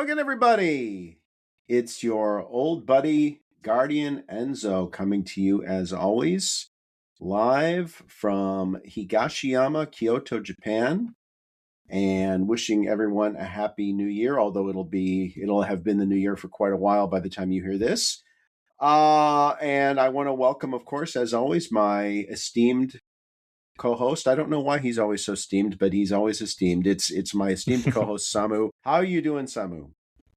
Hello again, everybody. It's your old buddy, Guardian Enzo, coming to you as always, live from Higashiyama, Kyoto, Japan, and wishing everyone a happy new year, although it'll have been the new year for quite a while by the time you hear this. And I want to welcome, of course, as always, my esteemed co-host. I don't know why he's always so esteemed, but he's always esteemed. It's my esteemed co-host, Samu. How are you doing, Samu?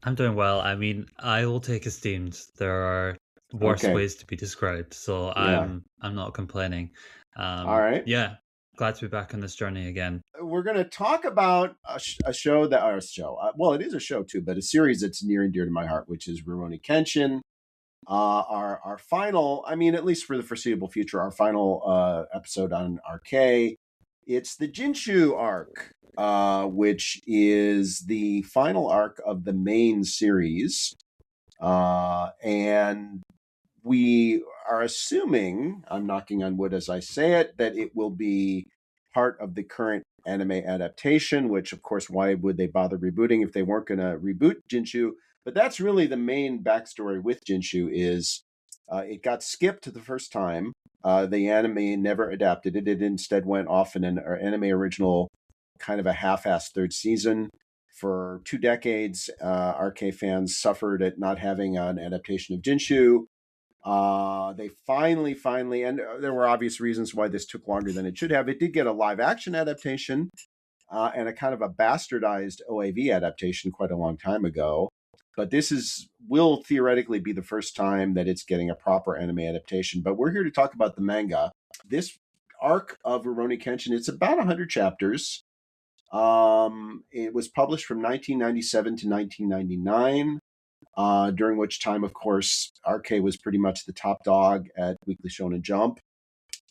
I'm doing well. I mean, I will take esteemed. There are worse Okay. ways to be described, so Yeah. I'm not complaining. All right. Yeah, glad to be back on this journey again. We're going to talk about a show that, or a show. Well, it is a show too, but a series that's near and dear to my heart, which is Rurouni Kenshin. Our final, I mean, at least for the foreseeable future, our final episode on RK. It's the Jinchu arc, which is the final arc of the main series. And we are assuming, I'm knocking on wood as I say it, that it will be part of the current anime adaptation, which, of course, why would they bother rebooting if they weren't going to reboot Jinchu? But that's really the main backstory with Jinchu is it got skipped the first time. The anime never adapted it. It instead went off in an anime original, kind of a half-assed third season. For 2 decades, RK fans suffered at not having an adaptation of Jinchu. They finally, and there were obvious reasons why this took longer than it should have. It did get a live action adaptation and a kind of a bastardized OAV adaptation quite a long time ago. But will theoretically be the first time that it's getting a proper anime adaptation. But we're here to talk about the manga. This arc of Rurouni Kenshin, it's about 100 chapters. It was published from 1997 to 1999. During which time, of course, RK was pretty much the top dog at Weekly Shonen Jump.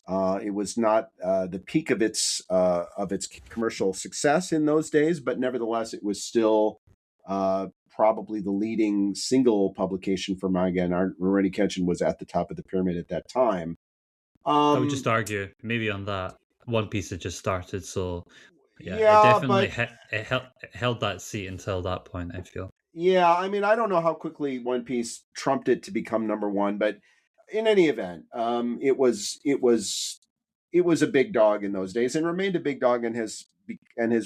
It was not the peak of its commercial success in those days, but nevertheless, it was still probably the leading single publication for manga, and Rurouni Kenshin was at the top of the pyramid at that time. I would just argue maybe on that One Piece had just started, so yeah, it Yeah, definitely but it held that seat until that point. I feel. yeah, I mean, I don't know how quickly One Piece trumped it to become number one, but in any event, it was a big dog in those days and remained a big dog and has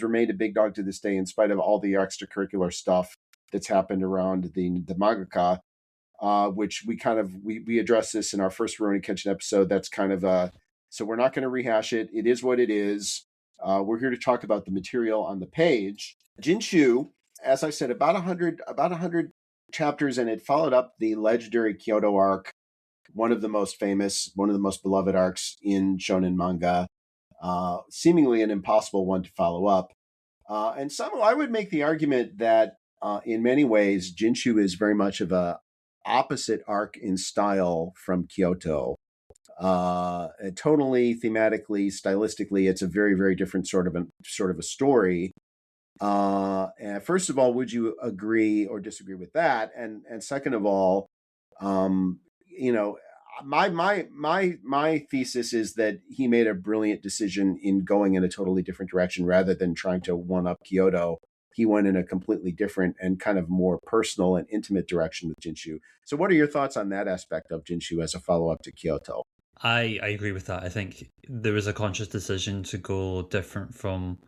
remained a big dog to this day in spite of all the extracurricular stuff that's happened around the mangaka. Which we addressed this in our first Rurouni Kenshin episode. That's kind of so we're not going to rehash it. It is what it is. We're here to talk about the material on the page. Jinchu, as I said, about 100 chapters, and it followed up the legendary Kyoto arc, one of the most famous, one of the most beloved arcs in shonen manga, seemingly an impossible one to follow up. And Samu, I would make the argument that in many ways, Jinchu is very much of a opposite arc in style from Kyoto. Tonally, thematically, stylistically, it's a very, very different sort of a story. And first of all, would you agree or disagree with that? And second of all, you know, my thesis is that he made a brilliant decision in going in a totally different direction rather than trying to one up Kyoto. He went in a completely different and kind of more personal and intimate direction with Jinchu. So, what are your thoughts on that aspect of Jinchu as a follow up to Kyoto? I agree with that. I think there was a conscious decision to go different from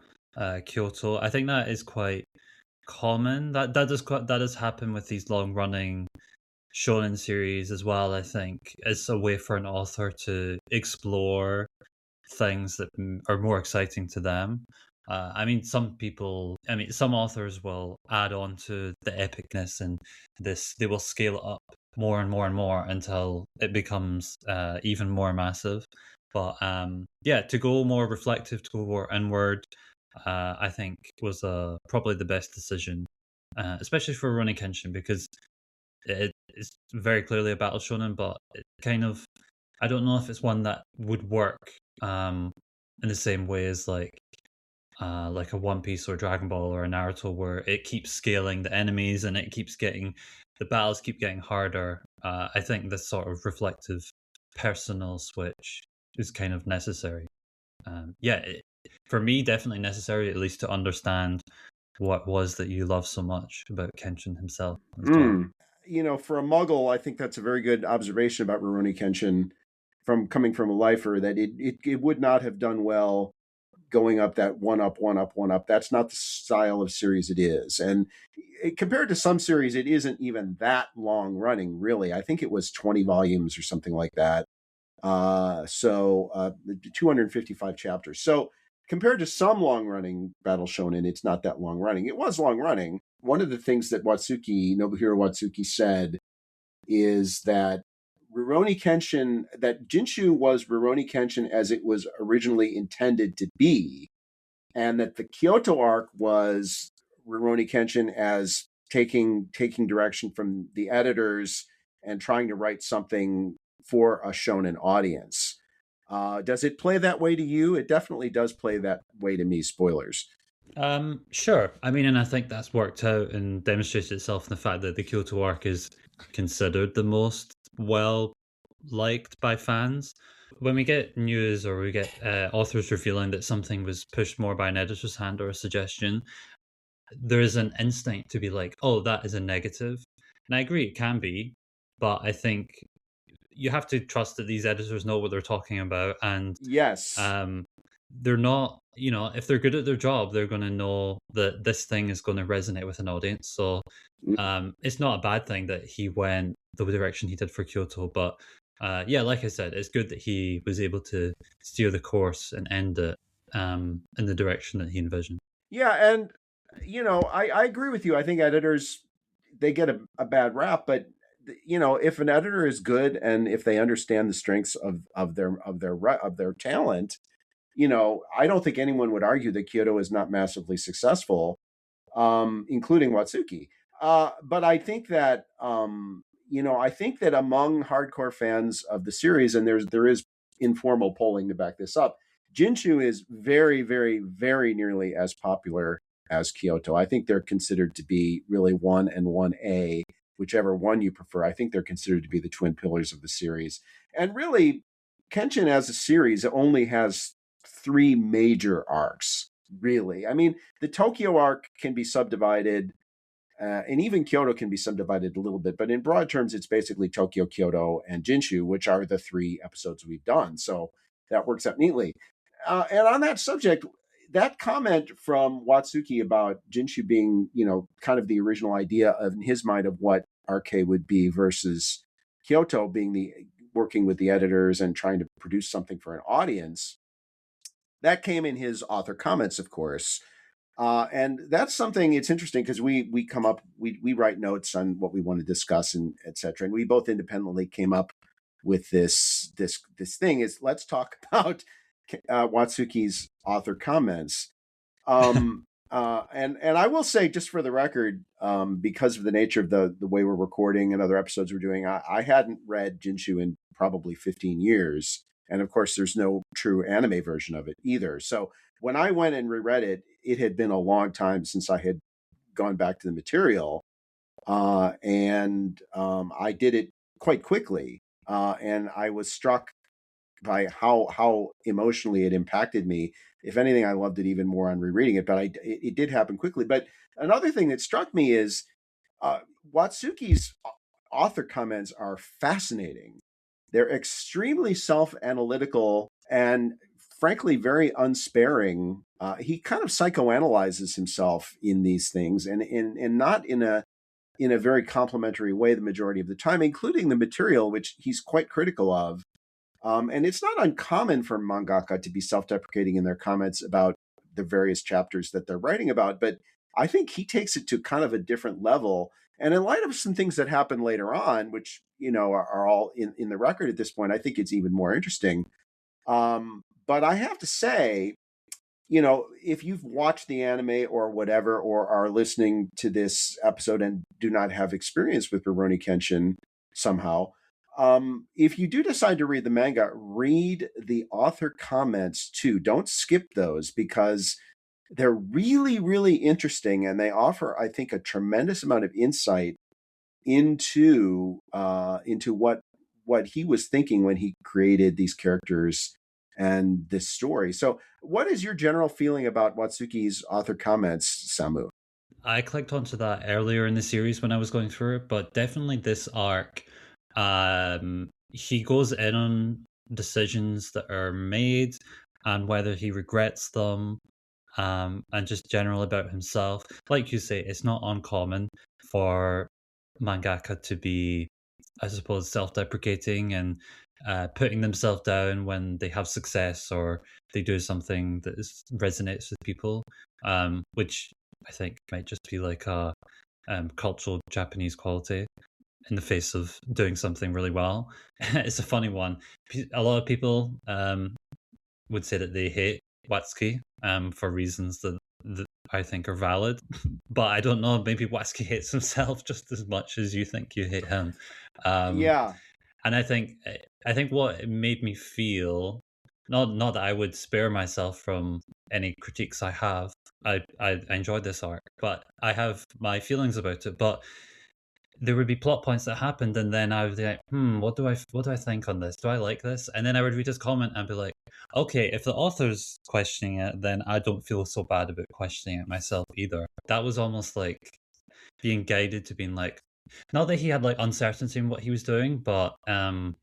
Kyoto. I think that is quite common. That does happen with these long running shonen series as well. I think it's a way for an author to explore things that are more exciting to them. I mean, some authors will add on to the epicness and they will scale it up more and more and more until it becomes even more massive. But yeah, to go more reflective, to go more inward, I think was probably the best decision, especially for Rurouni Kenshin, because it is very clearly a battle shonen, but it kind of, I don't know if it's one that would work in the same way as like a One Piece or Dragon Ball or a Naruto, where it keeps scaling the enemies and the battles keep getting harder. I think this sort of reflective personal switch is kind of necessary. Yeah, for me, definitely necessary, at least to understand what was that you love so much about Kenshin himself as well? Mm. For a Muggle, I think that's a very good observation about Rurouni Kenshin, from coming from a lifer, that it would not have done well going up that one up, one up, one up. That's not the style of series it is. And compared to some series, it isn't even that long running, really. I think it was 20 volumes or something like that. 255 chapters. So compared to some long running battle shonen, it's not that long running. It was long running. One of the things that Nobuhiro Watsuki said is that Jinchu was Rurouni Kenshin as it was originally intended to be, and that the Kyoto arc was Rurouni Kenshin as taking direction from the editors and trying to write something for a shonen audience. Does it play that way to you? It definitely does play that way to me. Spoilers. Sure. I mean, and I think that's worked out and demonstrated itself in the fact that the Kyoto arc is considered the most well liked by fans. When we get news or we get authors revealing that something was pushed more by an editor's hand or a suggestion, there is an instinct to be like, oh, that is a negative. And I agree, it can be, but I think you have to trust that these editors know what they're talking about, and Yes. um, they're not, if they're good at their job, they're going to know that this thing is going to resonate with an audience. So it's not a bad thing that he went the direction he did for Kyoto, but yeah, like I said, it's good that he was able to steer the course and end it in the direction that he envisioned. Yeah, and I agree with you. I think editors, they get a bad rap, but if an editor is good and if they understand the strengths of their talent, I don't think anyone would argue that Kyoto is not massively successful, including Watsuki. But I think that among hardcore fans of the series, and there is informal polling to back this up, Jinchu is very, very, very nearly as popular as Kyoto. I think they're considered to be really 1 and 1A, whichever one you prefer. I think they're considered to be the twin pillars of the series. And really, Kenshin as a series only has 3 major arcs, really. I mean, the Tokyo arc can be subdivided, and even Kyoto can be subdivided a little bit, but in broad terms, it's basically Tokyo, Kyoto, and Jinchu, which are the 3 episodes we've done. So that works out neatly. And on that subject, that comment from Watsuki about Jinchu being, kind of the original idea of, in his mind, of what arcade would be, versus Kyoto being the working with the editors and trying to produce something for an audience, that came in his author comments, of course. And that's something, it's interesting because we come up, we write notes on what we want to discuss and et cetera. And we both independently came up with this thing is, let's talk about Watsuki's author comments. And I will say, just for the record, because of the nature of the way we're recording and other episodes we're doing, I hadn't read Jinchu in probably 15 years. And of course, there's no true anime version of it either. So when I went and reread it, it had been a long time since I had gone back to the material. And I did it quite quickly. And I was struck by how emotionally it impacted me. If anything, I loved it even more on rereading it, but it did happen quickly. But another thing that struck me is Watsuki's author comments are fascinating. They're extremely self-analytical and frankly very unsparing. He kind of psychoanalyzes himself in these things, and not in a very complimentary way the majority of the time, including the material, which he's quite critical of. And it's not uncommon for mangaka to be self-deprecating in their comments about the various chapters that they're writing about, but I think he takes it to kind of a different level. And in light of some things that happen later on, which are all in the record at this point, I think it's even more interesting. But I have to say, if you've watched the anime or whatever, or are listening to this episode and do not have experience with Rurouni Kenshin somehow, if you do decide to read the manga, read the author comments too. Don't skip those, because they're really, really interesting, and they offer, I think, a tremendous amount of insight into what he was thinking when he created these characters and this story. So, what is your general feeling about Watsuki's author comments, Samu? I clicked onto that earlier in the series when I was going through it, but definitely this arc, he goes in on decisions that are made and whether he regrets them, and just general about himself. Like you say, it's not uncommon for mangaka to be, I suppose, self-deprecating and putting themselves down when they have success or they do something that resonates with people, which I think might just be like a cultural Japanese quality in the face of doing something really well. It's a funny one. A lot of people would say that they hate Watsuki for reasons that I think are valid, but I don't know. Maybe Watsuki hates himself just as much as you think you hate him. Um, Yeah. and I think what it made me feel, not that I would spare myself from any critiques I have. I enjoyed this arc, but I have my feelings about it. But there would be plot points that happened, and then I would be like, what do I think on this? Do I like this? And then I would read his comment and be like, okay, if the author's questioning it, then I don't feel so bad about questioning it myself either. That was almost like being guided to being like, not that he had like uncertainty in what he was doing, but Oh,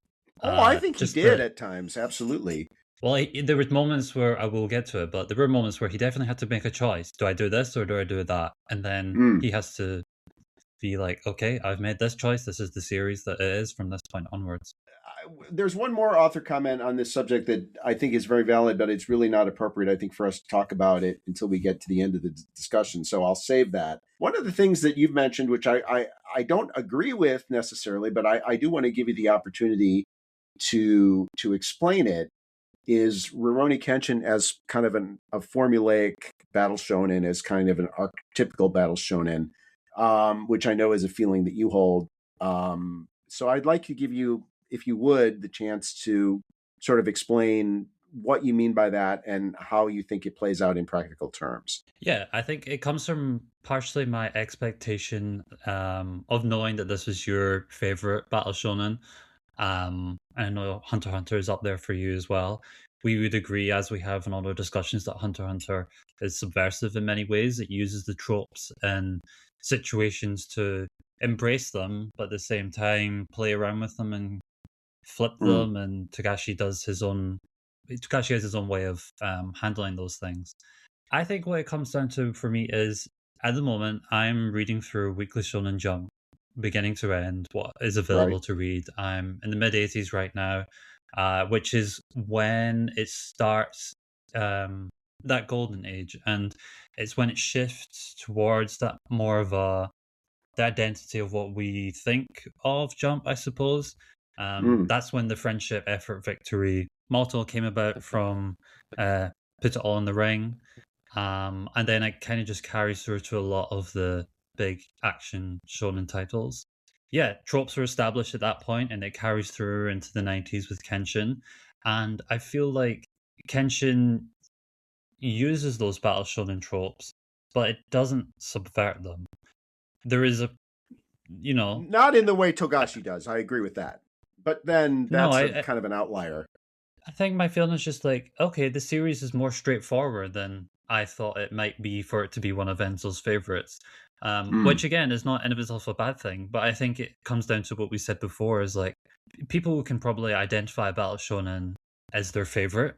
I think he just did that. at times. Absolutely. Well, there were moments where I will get to it, but there were moments where he definitely had to make a choice. Do I do this or do I do that? And then Mm. he has to be like, okay, I've made this choice. This is the series that it is from this point onwards. There's one more author comment on this subject that I think is very valid, but it's really not appropriate, I think, for us to talk about it until we get to the end of the discussion. So I'll save that. One of the things that you've mentioned, which I don't agree with necessarily, but I do want to give you the opportunity to explain it, is Rurouni Kenshin as kind of a formulaic battle shonen, as kind of an archetypical battle shonen, which I know is a feeling that you hold. So I'd like to give you, if you would, the chance to sort of explain what you mean by that and how you think it plays out in practical terms. Yeah, I think it comes from partially my expectation of knowing that this was your favorite battle shonen. I know Hunter x Hunter is up there for you as well. We would agree, as we have in all our discussions, that Hunter x Hunter is subversive in many ways. It uses the tropes and situations to embrace them, but at the same time play around with them and flip Mm, them. And Takashi has his own way of handling those things. I think what it comes down to for me is, at the moment, I'm reading through Weekly Shonen Jump, beginning to end, what is right. available to read. I'm in the mid 80s right now, which is when it starts that golden age. And it's when it shifts towards that more of the identity of what we think of Jump, I suppose. Mm, That's when the friendship, effort, victory motto came about from Put It All in the Ring. And then it kind of just carries through to a lot of the big action shonen titles. Yeah, tropes were established at that point, and it carries through into the 90s with Kenshin. And I feel like Kenshin uses those battle shonen tropes, but it doesn't subvert them. There is a, you know, not in the way Togashi does. I agree with that. But then no, that's a I kind of an outlier. I think my feeling is just like, okay, the series is more straightforward than I thought it might be for it to be one of Enzo's favorites. Mm, Which again is not in of itself a bad thing, but I think it comes down to what we said before: is like people can probably identify Battle Shonen as their favorite,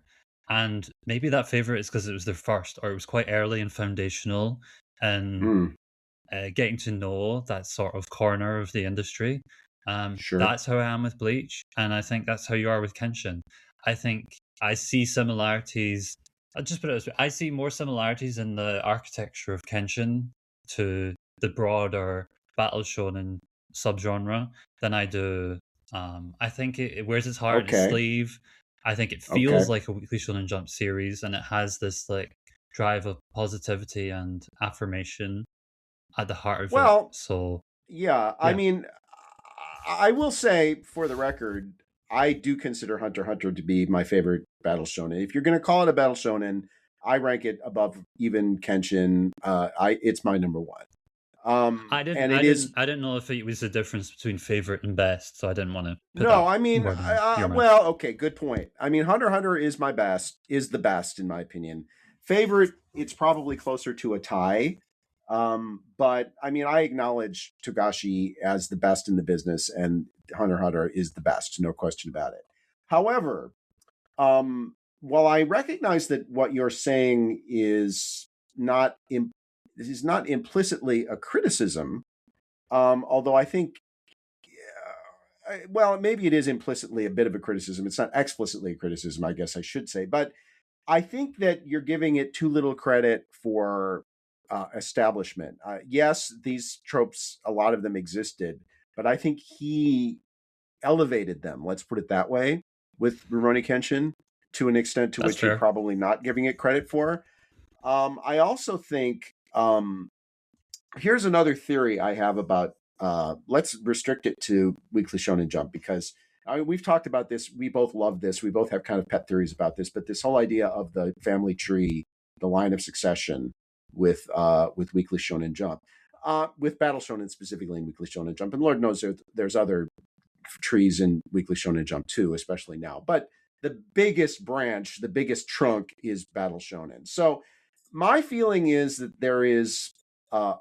and maybe that favorite is because it was their first, or it was quite early and foundational, and mm, getting to know that sort of corner of the industry. sure. That's how I am with Bleach, and I think that's how you are with Kenshin. I think I see similarities. I'll just put it this way: I see more similarities in the architecture of Kenshin to the broader battle shonen subgenre than I do. I think it wears its heart on its Okay. sleeve. I think it Okay. feels like a Weekly Shonen Jump series, and it has this like drive of positivity and affirmation at the heart of it. Well, So yeah. I yeah, mean, I will say for the record, I do consider Hunter x Hunter to be my favorite battle shonen. If you're going to call it a battle shonen, I rank it above even Kenshin. It's my number one. I didn't, And I it is didn't, I didn't know if it was the difference between favorite and best, so I didn't want to put no. that I mean, word in your mouth. well, okay, good point. I mean, Hunter x Hunter is my best, is the best in my opinion. Favorite, it's probably closer to a tie. But I mean, I acknowledge Togashi as the best in the business, and Hunter x Hunter is the best, no question about it. However, while I recognize that what you're saying is not this is not implicitly a criticism, although I think, well, maybe it is implicitly a bit of a criticism. It's not explicitly a criticism, I guess I should say. But I think that you're giving it too little credit for establishment. Yes, these tropes, a lot of them existed, but I think he elevated them, let's put it that way, with Rurouni Kenshin to an extent to That's which you're fair. probably not giving it credit for. I also think here's another theory I have about. Let's restrict it to Weekly Shonen Jump because we've talked about this. We both love this. We both have kind of pet theories about this. But this whole idea of the family tree, the line of succession with Weekly Shonen Jump, with Battle Shonen specifically in Weekly Shonen Jump, and Lord knows there's other trees in Weekly Shonen Jump too, especially now. But the biggest branch, the biggest trunk is Battle Shonen. So my feeling is that there is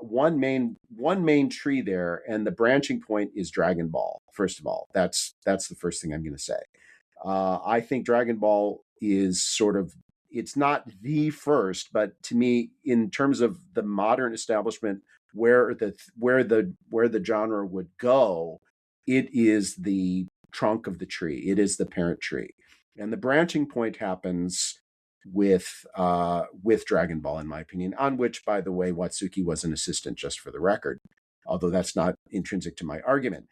one main tree there, and the branching point is Dragon Ball. First of all, that's the first thing I'm going to say. I think Dragon Ball is sort of, it's not the first, but to me, in terms of the modern establishment, where the genre would go, it is the trunk of the tree. It is the parent tree, and the branching point happens with Dragon Ball, in my opinion, on which, by the way, Watsuki was an assistant, just for the record, although that's not intrinsic to my argument.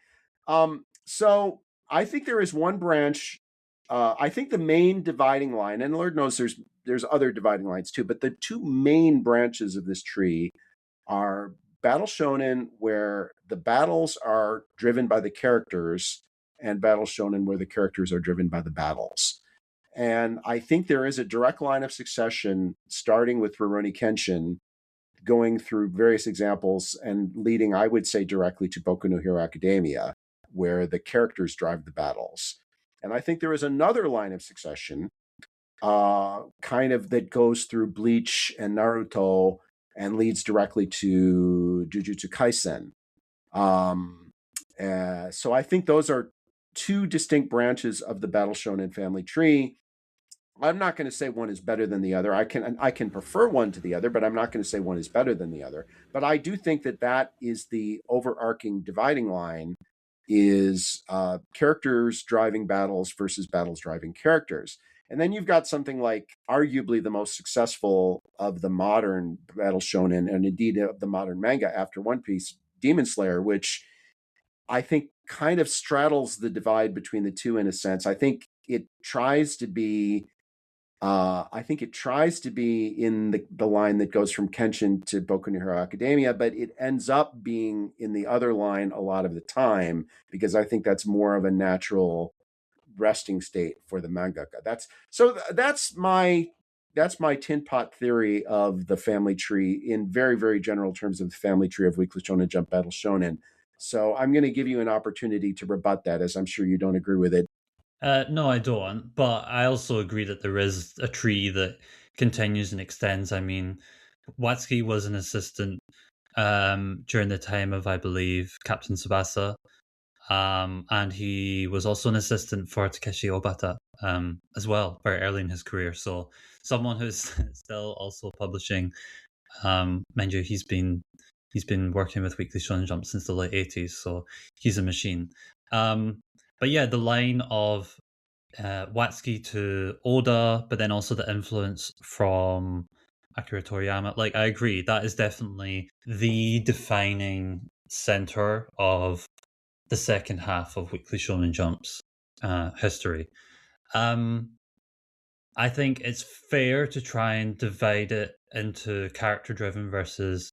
So I think there is one branch. I think the main dividing line, and Lord knows there's other dividing lines too, but the two main branches of this tree are Battle Shonen, where the battles are driven by the characters, and Battle Shonen, where the characters are driven by the battles. And I think there is a direct line of succession starting with Rurouni Kenshin, going through various examples and leading, I would say, directly to Boku no Hero Academia, where the characters drive the battles. And I think there is another line of succession, kind of that goes through Bleach and Naruto and leads directly to Jujutsu Kaisen. So I think those are two distinct branches of the Battle Shonen family tree. I'm not going to say one is better than the other. I can prefer one to the other, but I'm not going to say one is better than the other. But I do think that is the overarching dividing line, is characters driving battles versus battles driving characters. And then you've got something like arguably the most successful of the modern Battle Shonen, and indeed of the modern manga after One Piece, Demon Slayer, which I think kind of straddles the divide between the two in a sense. I think it tries to be in the line that goes from Kenshin to Boku no Hero Academia, but it ends up being in the other line a lot of the time because I think that's more of a natural resting state for the mangaka. That's my tin pot theory of the family tree in very, very general terms of the family tree of Weekly Shonen Jump Battle Shonen. So I'm going to give you an opportunity to rebut that, as I'm sure you don't agree with it. No, I don't. But I also agree that there is a tree that continues and extends. I mean, Watsuki was an assistant during the time of, I believe, Captain Tsubasa. And he was also an assistant for Takeshi Obata as well, very early in his career. So someone who's still also publishing. Mind you, he's been working with Weekly Shonen Jump since the late 80s, so he's a machine. But yeah, the line of Watsuki to Oda, but then also the influence from Akira Toriyama. Like, I agree, that is definitely the defining center of the second half of Weekly Shonen Jump's history. I think it's fair to try and divide it into character driven versus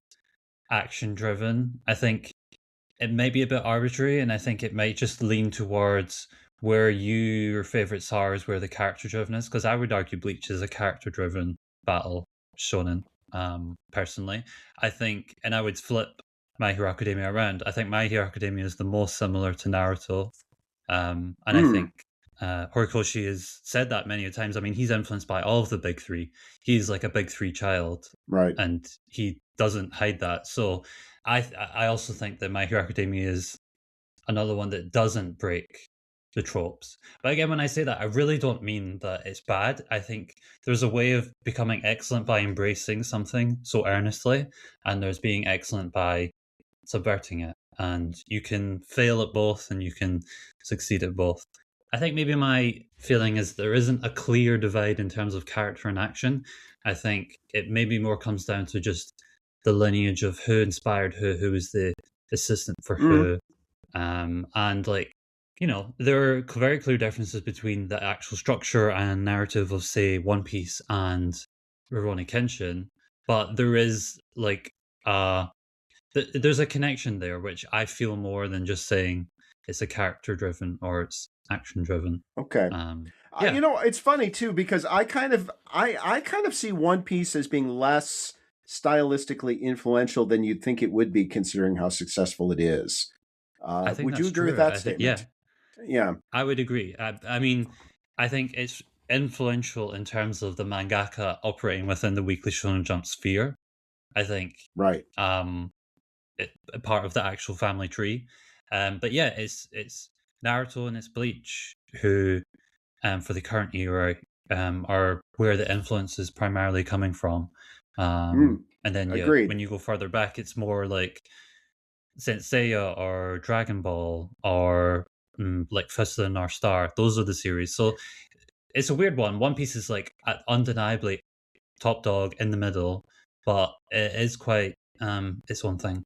action driven. I think it may be a bit arbitrary, and I think it might just lean towards where your favorites are is where the character driven is. Because I would argue Bleach is a character driven battle shonen. Personally, I think, and I would flip My Hero Academia around. I think My Hero Academia is the most similar to Naruto, and I think Horikoshi has said that many times. I mean, he's influenced by all of the big three. He's like a big three child, Right. and he doesn't hide that. So I also think that My Hero Academia is another one that doesn't break the tropes. But again, when I say that, I really don't mean that it's bad. I think there's a way of becoming excellent by embracing something so earnestly, and there's being excellent by subverting it. And you can fail at both and you can succeed at both. I think maybe my feeling is there isn't a clear divide in terms of character and action. I think it maybe more comes down to just the lineage of who inspired who was the assistant for Mm. who. And like, there are very clear differences between the actual structure and narrative of, say, One Piece and Rurouni Kenshin, but there is like there's a connection there, which I feel more than just saying it's a character driven or it's action driven. Okay. Yeah, It's funny too because I kind of see One Piece as being less stylistically influential than you'd think it would be, considering how successful it is. I think Would you that's agree with true. that I think, yeah, statement? Yeah. I would agree. I mean, I think it's influential in terms of the mangaka operating within the Weekly Shonen Jump sphere. I think Right. a part of the actual family tree. But yeah, it's Naruto and it's Bleach who, for the current era, are where the influence is primarily coming from. And then yeah, Agreed. when you go further back, it's more like Saint Seiya or Dragon Ball or like Fist of the North Star. Those are the series. So it's a weird one. One Piece is like undeniably top dog in the middle, but it is quite its own thing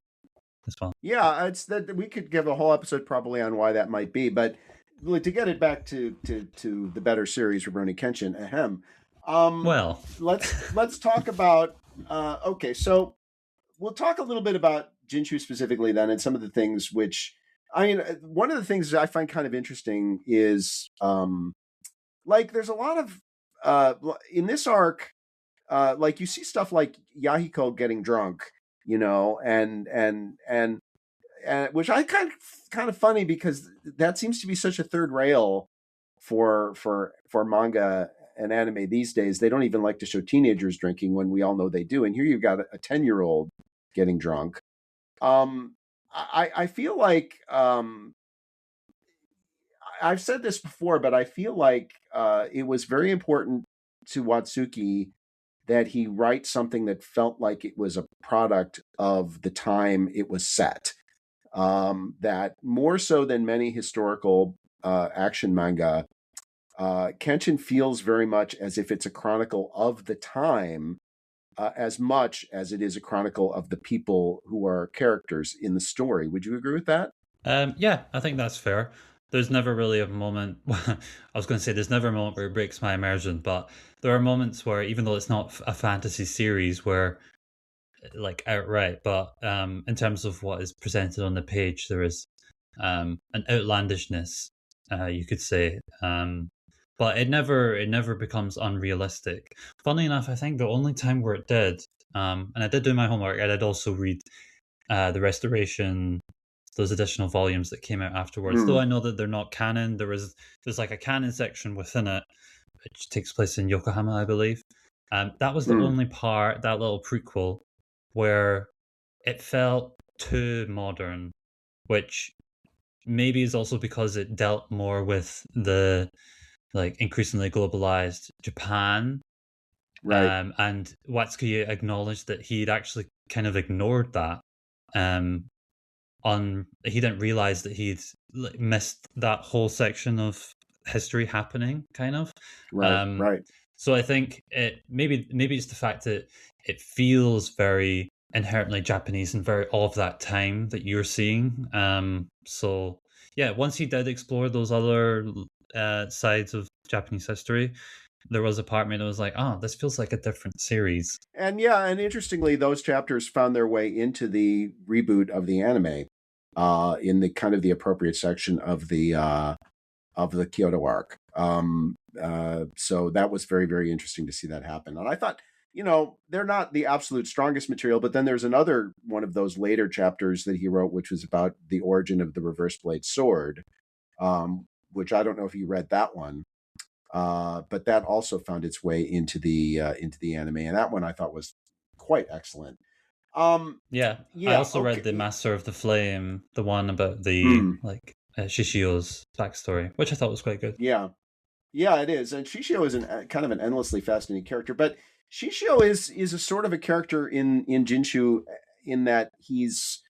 as well. Yeah, it's that we could give a whole episode probably on why that might be, but to get it back to the better series, Rurouni Kenshin. Ahem. Well, Let's talk about. Okay, so we'll talk a little bit about Jinchu specifically then, and some of the things which I mean. One of the things that I find kind of interesting is like there's a lot of in this arc, like you see stuff like Yahiko getting drunk, and which I kind of funny because that seems to be such a third rail for manga and anime these days. They don't even like to show teenagers drinking when we all know they do. And here you've got a 10-year-old getting drunk. I feel like I've said this before, but I feel like it was very important to Watsuki that he write something that felt like it was a product of the time it was set. That more so than many historical action manga, Kenshin feels very much as if it's a chronicle of the time, as much as it is a chronicle of the people who are characters in the story. Would you agree with that? yeah, I think that's fair. There's never really a moment. I was going to say there's never a moment where it breaks my immersion, but there are moments where, even though it's not a fantasy series, where like outright, but in terms of what is presented on the page, there is an outlandishness, you could say. But it never becomes unrealistic. Funny enough, I think the only time where it did, and I did do my homework, I did also read the Restoration, those additional volumes that came out afterwards. Though I know that they're not canon. There's like a canon section within it, which takes place in Yokohama, I believe. That was the only part, that little prequel, where it felt too modern, which maybe is also because it dealt more with the like increasingly globalized Japan. Right. And Watsuki acknowledged that he'd actually kind of ignored that. He didn't realize that he'd missed that whole section of history happening, kind of. Right. Right. So I think maybe it's the fact that it feels very inherently Japanese and very of that time that you're seeing. So yeah, once he did explore those other sides of Japanese history, there was a part of me that was like, oh, this feels like a different series. And yeah, and interestingly, those chapters found their way into the reboot of the anime, in the kind of the appropriate section of the Kyoto arc. So that was very, very interesting to see that happen. And I thought, they're not the absolute strongest material, but then there's another one of those later chapters that he wrote, which was about the origin of the reverse blade sword, which I don't know if you read that one, but that also found its way into the anime, and that one I thought was quite excellent. Yeah, I Yeah, also read the okay. Master of the Flame, the one about the Mm, like Shishio's backstory, which I thought was quite good. yeah, yeah, it is, and Shishio is kind of an endlessly fascinating character, but Shishio is a sort of a character in Jinchu in that he's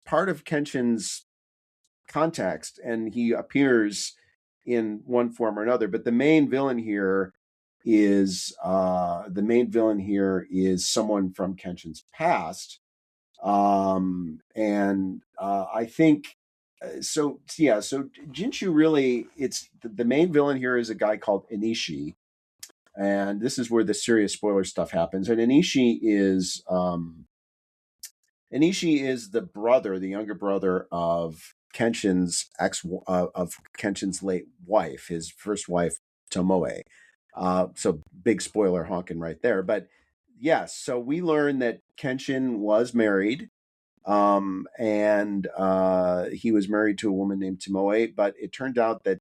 part of Kenshin's context, and he appears in one form or another. But the main villain here is someone from Kenshin's past, and I think so. Yeah, so Jinchu really, it's the main villain here is a guy called Enishi, and this is where the serious spoiler stuff happens. And Enishi is the brother, the younger brother of Kenshin's late wife, his first wife, Tomoe. So big spoiler honking right there. But yes, so we learn that Kenshin was married, and he was married to a woman named Tomoe. But it turned out that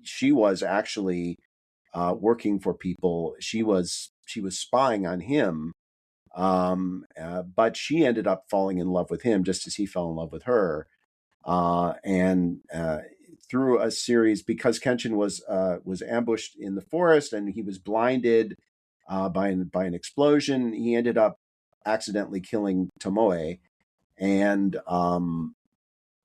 she was actually working for people. She was spying on him, but she ended up falling in love with him just as he fell in love with her. And through a series, because Kenshin was ambushed in the forest and he was blinded by an explosion, he ended up accidentally killing Tomoe. And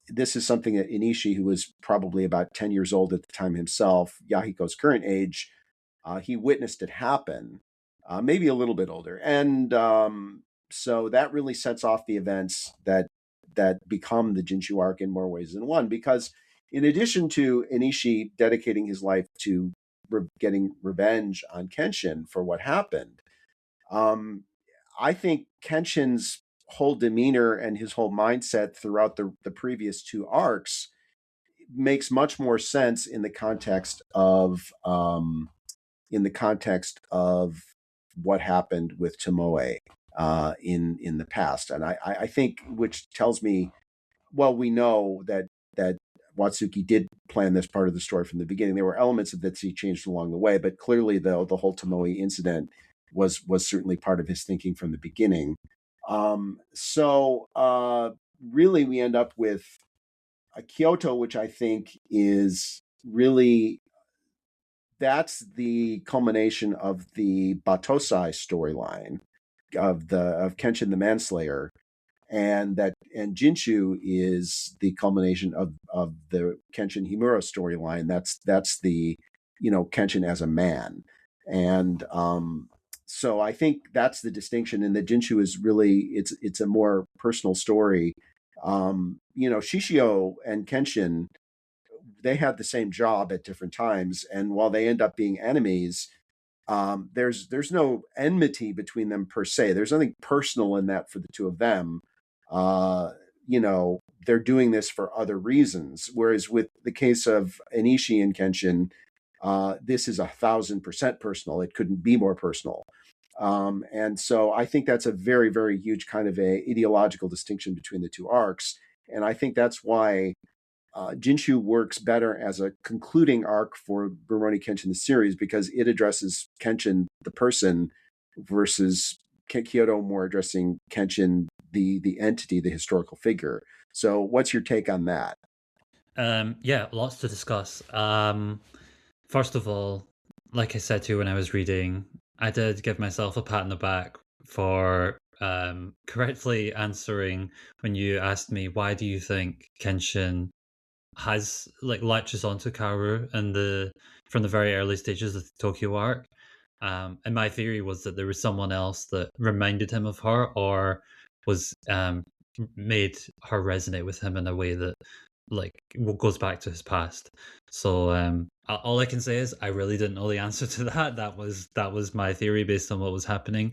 this is something that Enishi, who was probably about 10 years old at the time himself, Yahiko's current age, he witnessed it happen, maybe a little bit older. And so that really sets off the events that become the Jinchu arc in more ways than one, because in addition to Enishi dedicating his life to getting revenge on Kenshin for what happened, um, I think Kenshin's whole demeanor and his whole mindset throughout the previous two arcs makes much more sense in the context of what happened with Tomoe in the past. And I think, which tells me, well, we know that Watsuki did plan this part of the story from the beginning. There were elements of that he changed along the way, but clearly, though, the whole Tomoe incident was certainly part of his thinking from the beginning. So really, we end up with a Kyoto, which I think is really, that's the culmination of the Batosai storyline of Kenshin the Manslayer, and Jinchu is the culmination of the Kenshin Himura storyline. That's the, Kenshin as a man, and so I think that's the distinction. And that Jinchu is really, it's a more personal story. Shishio and Kenshin, they had the same job at different times, and while they end up being enemies, there's no enmity between them per se. There's nothing personal in that for the two of them. Uh, they're doing this for other reasons. Whereas with the case of Enishi and Kenshin, this is 1,000% personal. It couldn't be more personal. And so I think that's a very, very huge kind of a ideological distinction between the two arcs. And I think that's why Jinchu works better as a concluding arc for Rurouni Kenshin the series, because it addresses Kenshin the person versus Kyoto more addressing Kenshin the entity, the historical figure. So, what's your take on that? Yeah, lots to discuss. First of all, like I said to you when I was reading, I did give myself a pat on the back for correctly answering when you asked me why do you think Kenshin has like latches onto Kaoru in the from the very early stages of the Tokyo arc. And my theory was that there was someone else that reminded him of her, or was made her resonate with him in a way that like goes back to his past. So all I can say is I really didn't know the answer to that. That was my theory based on what was happening.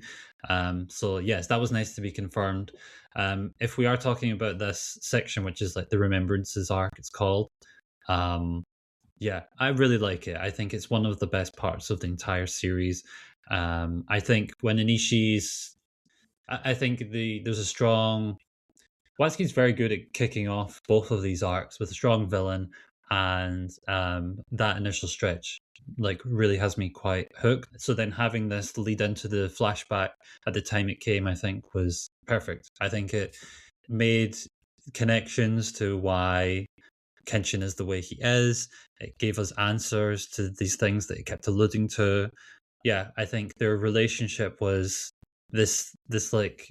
So yes, that was nice to be confirmed. If we are talking about this section, which is like the remembrances arc, it's called. Um, yeah, I really like it. I think it's one of the best parts of the entire series. I think when Inishi's, I think there's a strong. Watsuki's very good at kicking off both of these arcs with a strong villain, and that initial stretch like really has me quite hooked. So then having this lead into the flashback at the time it came, I think was perfect. I think it made connections to why Kenshin is the way he is. It gave us answers to these things that it kept alluding to. Yeah, I think their relationship was this like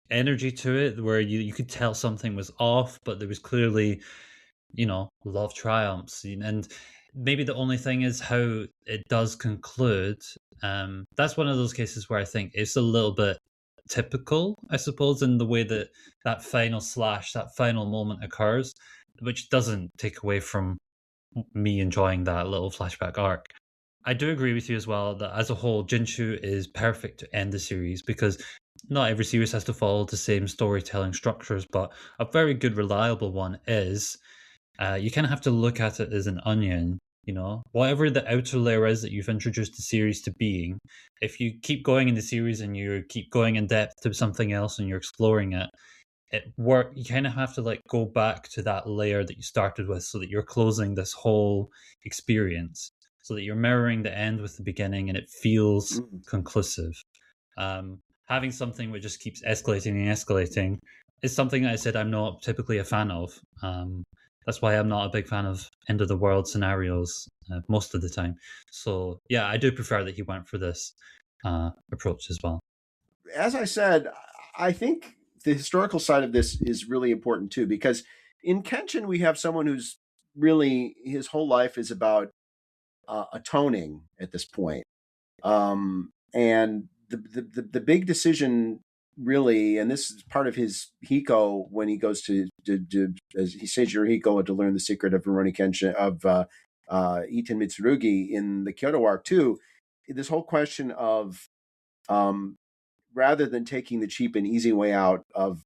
energy to it where you could tell something was off, but there was clearly, love triumphs. And maybe the only thing is how it does conclude. That's one of those cases where I think it's a little bit typical, I suppose, in the way that that final slash, that final moment occurs, which doesn't take away from me enjoying that little flashback arc. I do agree with you as well that as a whole, Jinchu is perfect to end the series because not every series has to follow the same storytelling structures, but a very good, reliable one is you kind of have to look at it as an onion. Whatever the outer layer is that you've introduced the series to being, if you keep going in the series and you keep going in depth to something else and you're exploring it, you kind of have to like go back to that layer that you started with so that you're closing this whole experience, so that you're mirroring the end with the beginning and it feels conclusive. Having something which just keeps escalating and escalating is something that I said I'm not typically a fan of. That's why I'm not a big fan of end of the world scenarios most of the time. So yeah, I do prefer that he went for this approach as well. As I said, I think the historical side of this is really important too, because in Kenshin we have someone who's really his whole life is about atoning at this point. And the big decision really, and this is part of his Hiko when he goes to as he says Yahiko to learn the secret of Rurouni Kenshin of Iten Mitsurugi in the Kyoto arc too. This whole question of rather than taking the cheap and easy way out of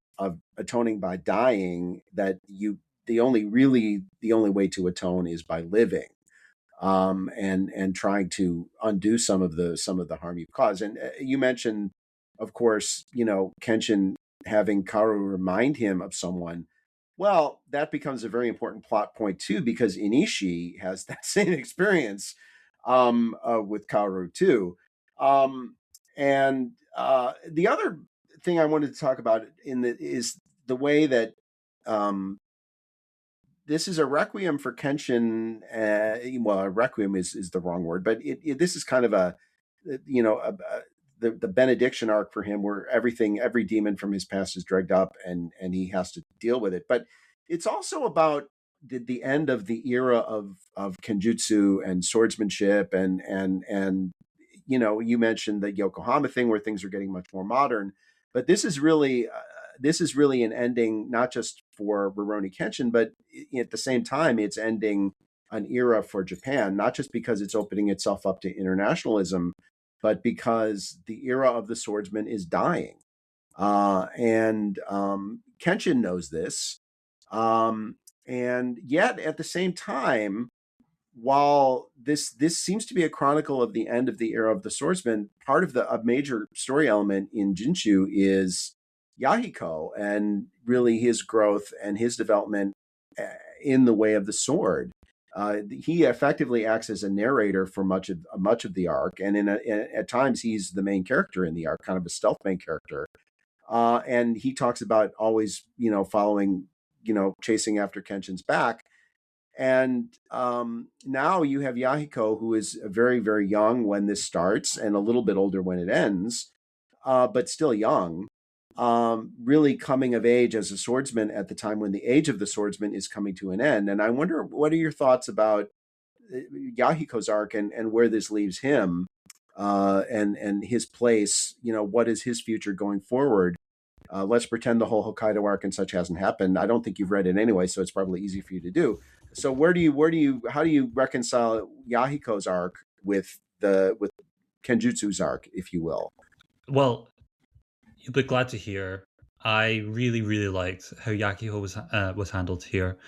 atoning by dying, that the only way to atone is by living, and trying to undo some of the harm you've caused. And you mentioned, of course, Kenshin having Kaoru remind him of someone. Well, that becomes a very important plot point too, because Enishi has that same experience with Kaoru too. And the other thing I wanted to talk about is the way that this is a requiem for Kenshin. Well, a requiem is the wrong word, but this is kind of the benediction arc for him, where every demon from his past is dragged up, and he has to deal with it. But it's also about the end of the era of kenjutsu and swordsmanship, and you mentioned the Yokohama thing where things are getting much more modern, but this is really an ending not just for Rurouni Kenshin, but at the same time it's ending an era for Japan, not just because it's opening itself up to internationalism, but because the era of the swordsman is dying. And Kenshin knows this. And yet at the same time, while this seems to be a chronicle of the end of the era of the swordsman, part of a major story element in Jinchu is Yahiko and really his growth and his development in the way of the sword. He effectively acts as a narrator for much of the arc, and at times he's the main character in the arc, kind of a stealth main character. And he talks about always, following, chasing after Kenshin's back. And now you have Yahiko, who is very, very young when this starts and a little bit older when it ends, but still young, really coming of age as a swordsman at the time when the age of the swordsman is coming to an end. And I wonder, what are your thoughts about Yahiko's arc and where this leaves him, and his place? What is his future going forward? Let's pretend the whole Hokkaido arc and such hasn't happened. I don't think you've read it anyway, so it's probably easy for you to do. So how do you reconcile Yahiko's arc with Kenjutsu's arc, if you will? Well, you'll be glad to hear I really, really liked how Yahiko was handled here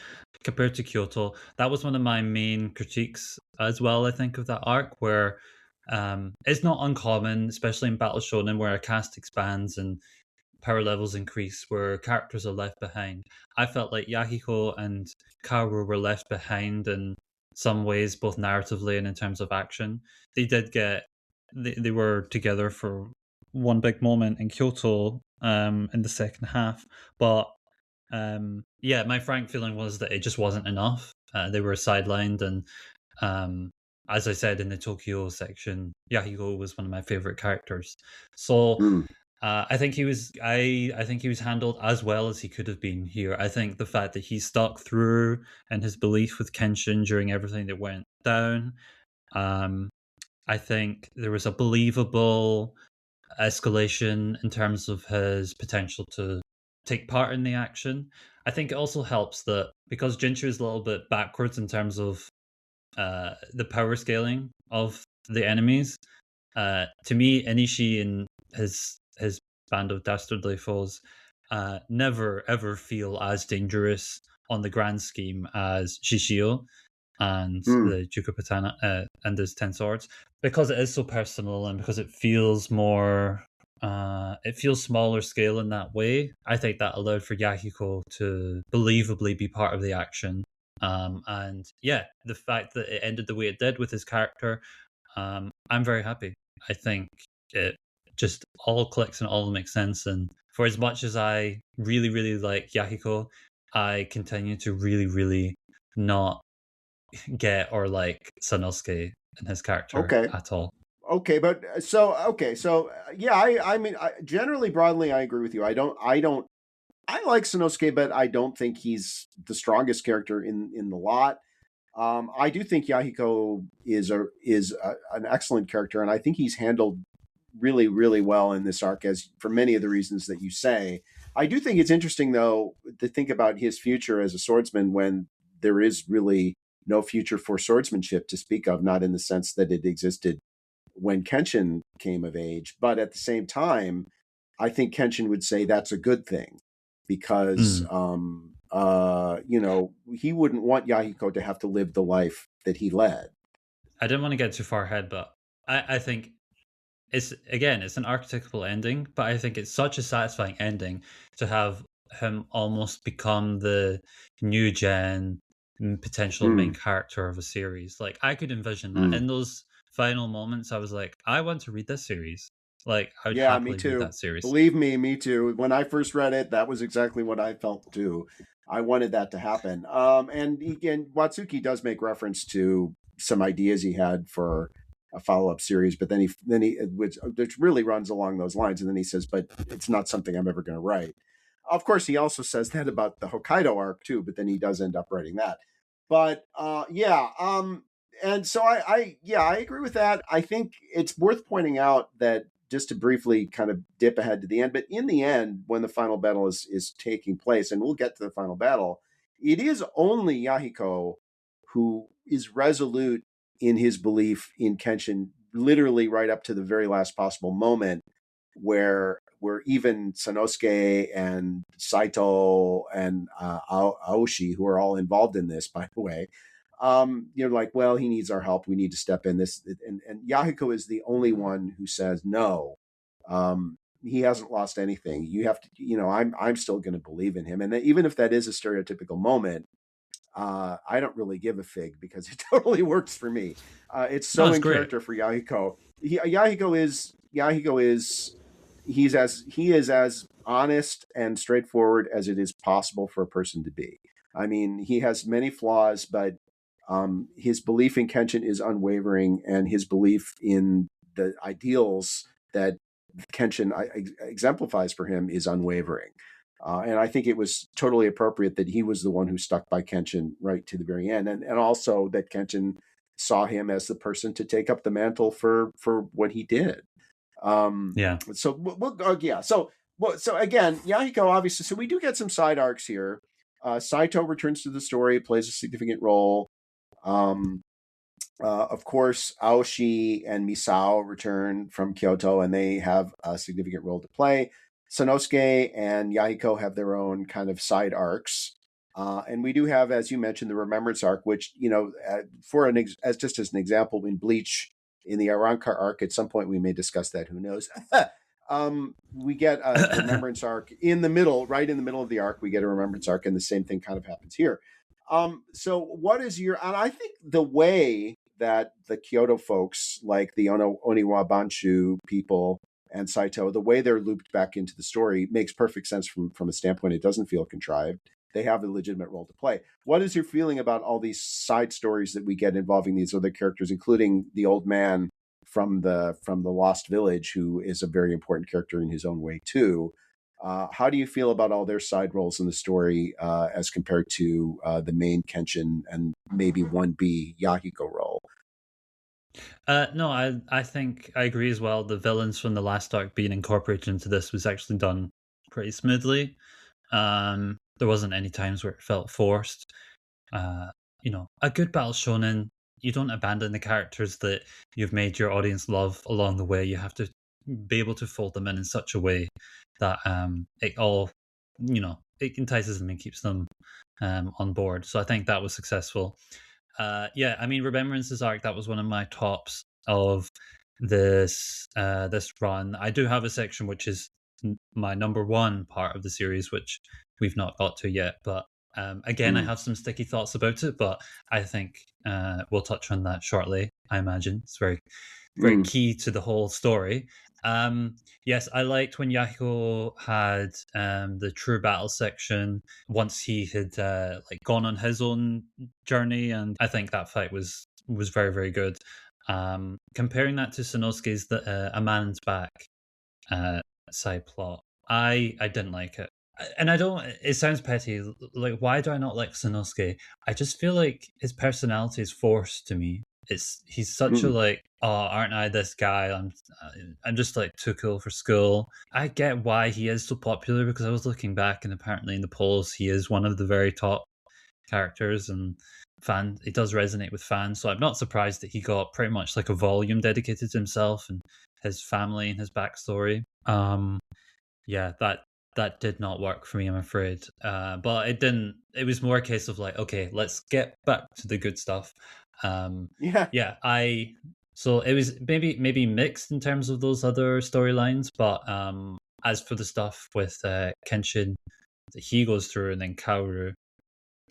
compared to Kyoto. That was one of my main critiques as well, I think, of that arc, where it's not uncommon, especially in Battle Shonen, where a cast expands and power levels increase, where characters are left behind. I felt like Yahiko and Kaoru were left behind in some ways, both narratively and in terms of action. They did get they were together for one big moment in Kyoto in the second half, but yeah, my frank feeling was that it just wasn't enough. They were sidelined, and um, as I said in the Tokyo section, Yahiko was one of my favorite characters. So Mm. I think he was. I think he was handled as well as he could have been here. I think the fact that he stuck through and his belief with Kenshin during everything that went down. Um, I think there was a believable escalation in terms of his potential to take part in the action. I think it also helps that because Jinchu is a little bit backwards in terms of the power scaling of the enemies. To me, Enishi and his band of dastardly foes never ever feel as dangerous on the grand scheme as Shishio and Mm. the Jukapatana and his 10 swords, because it is so personal and because it feels more it feels smaller scale in that way. I think that allowed for Yahiko to believably be part of the action. And yeah, the fact that it ended the way it did with his character, I'm very happy. I think it just all clicks and all makes sense. And for as much as I really, really like Yahiko, I continue to really, really not get or like Sannosuke and his character Okay. at all. Okay, but yeah, I mean, generally broadly, I agree with you. I like Sanosuke, but I don't think he's the strongest character in the lot. I do think Yahiko an excellent character, and I think he's handled really, really well in this arc, as for many of the reasons that you say. I do think it's interesting, though, to think about his future as a swordsman when there is really no future for swordsmanship to speak of, not in the sense that it existed when Kenshin came of age, but at the same time, I think Kenshin would say that's a good thing because Mm. he wouldn't want Yahiko to have to live the life that he led. I didn't want to get too far ahead, but I think it's an archetypical ending, but I think it's such a satisfying ending to have him almost become the new gen potential main Mm, character of a series. Like I could envision that mm. in those final moments. I was like, I want to read this series. Like I would Yeah, me happily read too. that series. Believe me, me too. When I first read it, that was exactly what I felt too. I wanted that to happen. And again, Watsuki does make reference to some ideas he had for a follow-up series, but which really runs along those lines, and then he says, "But it's not something I'm ever going to write." Of course, he also says that about the Hokkaido arc too, but then he does end up writing that. But yeah, and so I agree with that. I think it's worth pointing out that just to briefly kind of dip ahead to the end, but in the end, when the final battle is taking place, and we'll get to the final battle, it is only Yahiko who is resolute in his belief in Kenshin, literally right up to the very last possible moment, where even Sanosuke and Saito and Aoshi, who are all involved in this, by the way, you're like, well, he needs our help. We need to step in this. And Yahiko is the only one who says no. He hasn't lost anything. You have to, I'm still going to believe in him. And even if that is a stereotypical moment, I don't really give a fig because it totally works for me. It's No, so it's in great. character for Yahiko. Yahiko is he is as honest and straightforward as it is possible for a person to be. I mean, he has many flaws, but his belief in Kenshin is unwavering, and his belief in the ideals that Kenshin exemplifies for him is unwavering. And I think it was totally appropriate that he was the one who stuck by Kenshin right to the very end, and also that Kenshin saw him as the person to take up the mantle for what he did. Yeah. So again, Yahiko obviously. So we do get some side arcs here. Saito returns to the story, plays a significant role. Um, of course, Aoshi and Misao return from Kyoto, and they have a significant role to play. Sanosuke and Yahiko have their own kind of side arcs. And we do have, as you mentioned, the Remembrance arc, which, as just as an example, in Bleach, in the Arrancar arc, at some point we may discuss that, who knows? We get a remembrance arc in the middle, right in the middle of the arc. We get a remembrance arc, and the same thing kind of happens here. So what is your? And I think the way that the Kyoto folks, like the Oniwa Banshu people and Saito, the way they're looped back into the story makes perfect sense from a standpoint. It doesn't feel contrived. They have a legitimate role to play. What is your feeling about all these side stories that we get involving these other characters, including the old man from the Lost Village, who is a very important character in his own way too? How do you feel about all their side roles in the story as compared to the main Kenshin and maybe 1B Yahiko role? No, I think I agree as well. The villains from the last arc being incorporated into this was actually done pretty smoothly. There wasn't any times where it felt forced. Uh, a good battle shonen, you don't abandon the characters that you've made your audience love along the way. You have to be able to fold them in such a way that it all, it entices them and keeps them on board. So I think that was successful. Yeah, I mean, Remembrances arc, that was one of my tops of this run. I do have a section which is my number one part of the series, which we've not got to yet. But again, I have some sticky thoughts about it, but I think we'll touch on that shortly. I imagine it's very key to the whole story. Yes, I liked when Yahiko had the true battle section once he had gone on his own journey, and I think that fight was very very good. Comparing that to Sanosuke's A Man's Back side plot, I didn't like it. And I don't. It sounds petty. Like, why do I not like Sannosuke? I just feel like his personality is forced to me. He's such a oh, aren't I this guy? I'm just like too cool for school. I get why he is so popular because I was looking back and apparently in the polls he is one of the very top characters and it does resonate with fans. So I'm not surprised that he got pretty much like a volume dedicated to himself and his family and his backstory. Yeah, that did not work for me, I'm afraid. But it didn't. It was more a case of like, okay, let's get back to the good stuff. Yeah. So it was maybe mixed in terms of those other storylines, but as for the stuff with Kenshin that he goes through, and then Kaoru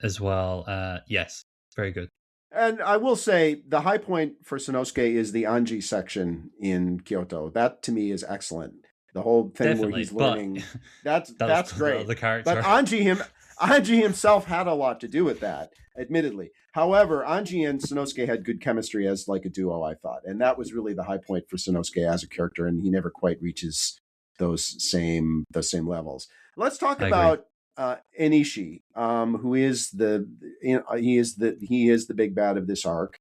as well, yes, very good. And I will say the high point for Sanosuke is the Anji section in Kyoto. That to me is excellent. The whole thing Definitely, where he's learning, that's great. The character. But Anji himself had a lot to do with that, admittedly. However, Anji and Sanosuke had good chemistry as like a duo, I thought. And that was really the high point for Sanosuke as a character, and he never quite reaches those same levels. Let's talk about Enishi, who is he is the big bad of this arc.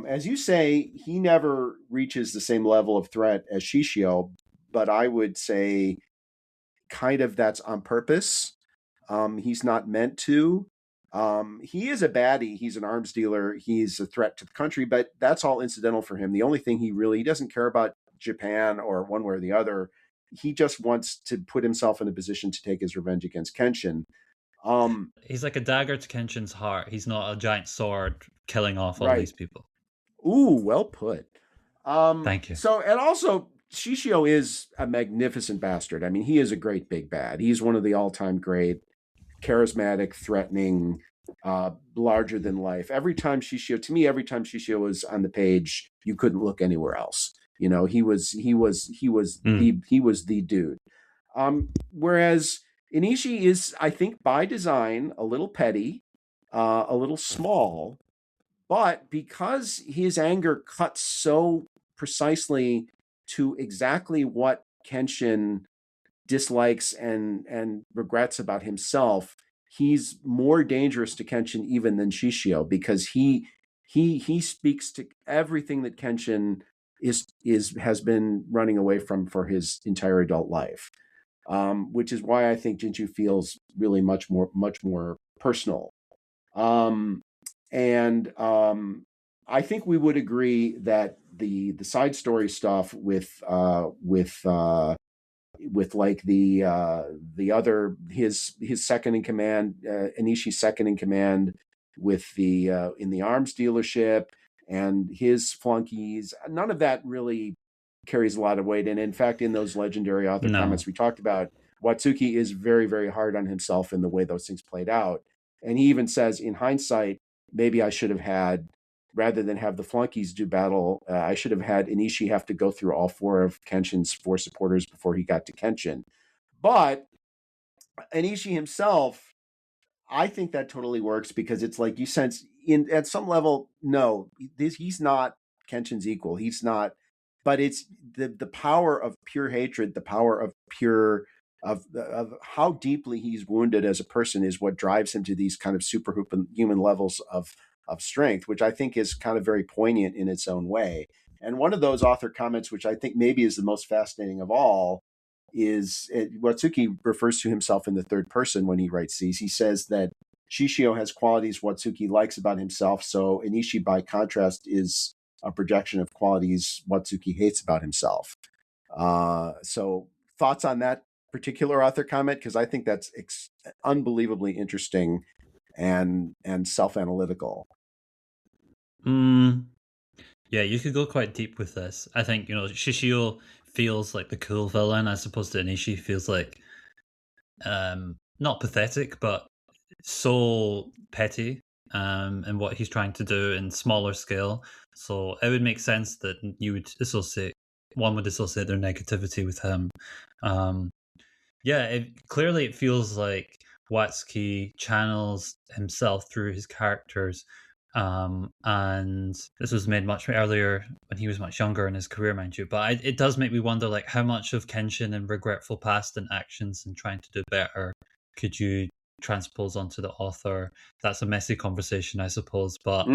As you say, he never reaches the same level of threat as Shishio, but I would say kind of that's on purpose. He's not meant to. He is a baddie. He's an arms dealer. He's a threat to the country, but that's all incidental for him. The only thing he doesn't care about Japan or one way or the other. He just wants to put himself in a position to take his revenge against Kenshin. He's like a dagger to Kenshin's heart. He's not a giant sword killing off all these people. Ooh, well put. Thank you. So, and also, Shishio is a magnificent bastard. I mean, he is a great big bad. He's one of the all-time great, charismatic, threatening, larger than life. Every time Shishio was on the page, you couldn't look anywhere else. You know, he was the dude. Whereas Enishi is, I think, by design, a little petty, a little small, but because his anger cuts so precisely to exactly what Kenshin dislikes and regrets about himself, he's more dangerous to Kenshin even than Shishio, because he speaks to everything that Kenshin has been running away from for his entire adult life, which is why I think Jinchu feels really much more personal. I think we would agree that the side story stuff with like the other his second in command, Enishi's second in command, with the in the arms dealership and his flunkies, none of that really carries a lot of weight. And in fact, in those legendary author No. comments we talked about, Watsuki is very, very hard on himself in the way those things played out. And he even says, in hindsight, maybe I should have had, rather than have the flunkies do battle, I should have had Enishi have to go through all 4 of Kenshin's 4 supporters before he got to Kenshin. But Enishi himself, I think that totally works, because it's like you sense at some level, no, he's not Kenshin's equal. He's not, but it's the power of pure hatred, the power of pure of how deeply he's wounded as a person is what drives him to these kind of superhuman levels of strength, which I think is kind of very poignant in its own way. And one of those author comments, which I think maybe is the most fascinating of all, is Watsuki refers to himself in the third person when he writes these. He says that Shishio has qualities Watsuki likes about himself, so Enishi, by contrast, is a projection of qualities Watsuki hates about himself. So thoughts on that particular author comment? Because I think that's unbelievably interesting and self-analytical. Yeah, you could go quite deep with this. I think, Shishio feels like the cool villain, as opposed to Enishi feels like not pathetic, but so petty in what he's trying to do in smaller scale. So it would make sense that one would associate their negativity with him. Clearly it feels like Watsuki channels himself through his characters. And this was made much earlier when he was much younger in his career, mind you. But it does make me wonder, like, how much of Kenshin and regretful past and actions and trying to do better could you transpose onto the author? That's a messy conversation, I suppose. But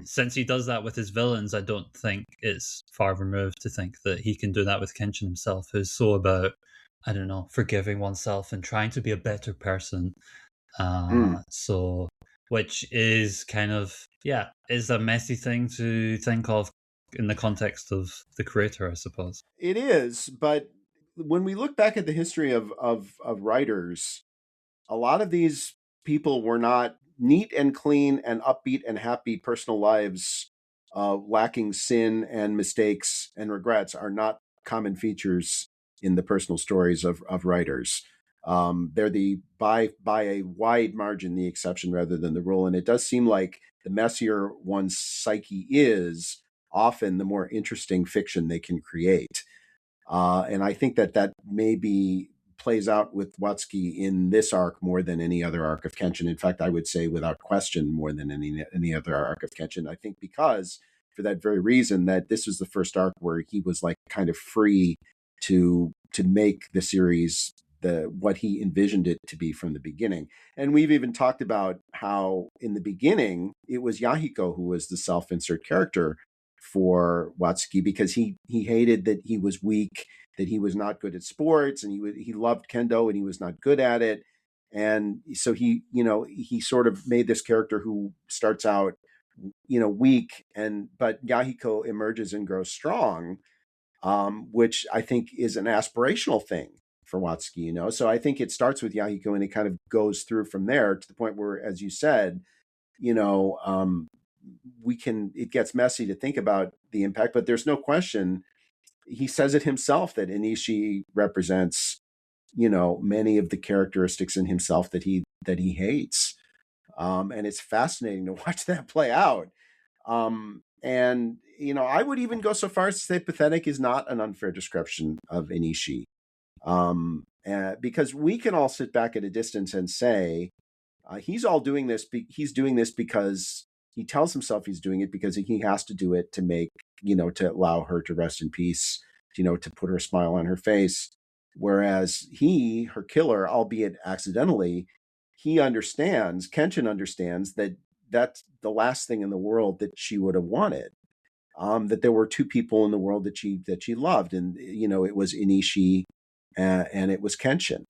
since he does that with his villains, I don't think it's far removed to think that he can do that with Kenshin himself, who's so about, I don't know, forgiving oneself and trying to be a better person. So, which is kind of, is a messy thing to think of in the context of the creator, I suppose. It is, but when we look back at the history of writers, a lot of these people were not neat and clean and upbeat and happy personal lives, lacking sin and mistakes and regrets, are not common features in the personal stories of writers. They're by a wide margin the exception rather than the rule, and it does seem like the messier one's psyche is, often the more interesting fiction they can create. And I think that maybe plays out with Watsuki in this arc more than any other arc of Kenshin. In fact, I would say without question more than any other arc of Kenshin. I think because, for that very reason, that this was the first arc where he was like kind of free to make the series what he envisioned it to be from the beginning. And we've even talked about how in the beginning it was Yahiko who was the self-insert character for Watsuki, because he hated that he was weak, that he was not good at sports, and he loved kendo and he was not good at it. And so he sort of made this character who starts out weak, but Yahiko emerges and grows strong, which I think is an aspirational thing for Watsuki. So I think it starts with Yahiko and it kind of goes through from there to the point where, as you said, it gets messy to think about the impact, but there's no question. He says it himself that Enishi represents, many of the characteristics in himself that he hates. And it's fascinating to watch that play out. And I would even go so far as to say pathetic is not an unfair description of Enishi. Because we can all sit back at a distance and say, he's doing this because he tells himself he's doing it because he has to do it to make, to allow her to rest in peace, to put her smile on her face. Whereas her killer, albeit accidentally, Kenshin understands that that's the last thing in the world that she would have wanted. That there were two people in the world that she loved, and it was Enishi and it was Kenshin.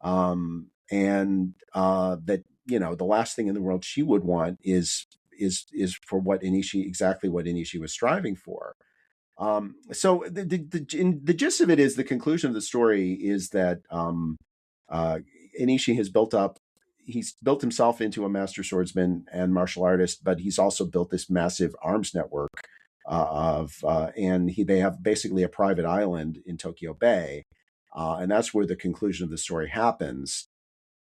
And that the last thing in the world she would want is for exactly what Enishi was striving for. So the gist of it is, the conclusion of the story is that Enishi he's built himself into a master swordsman and martial artist, but he's also built this massive arms network and they have basically a private island in Tokyo Bay, and that's where the conclusion of the story happens.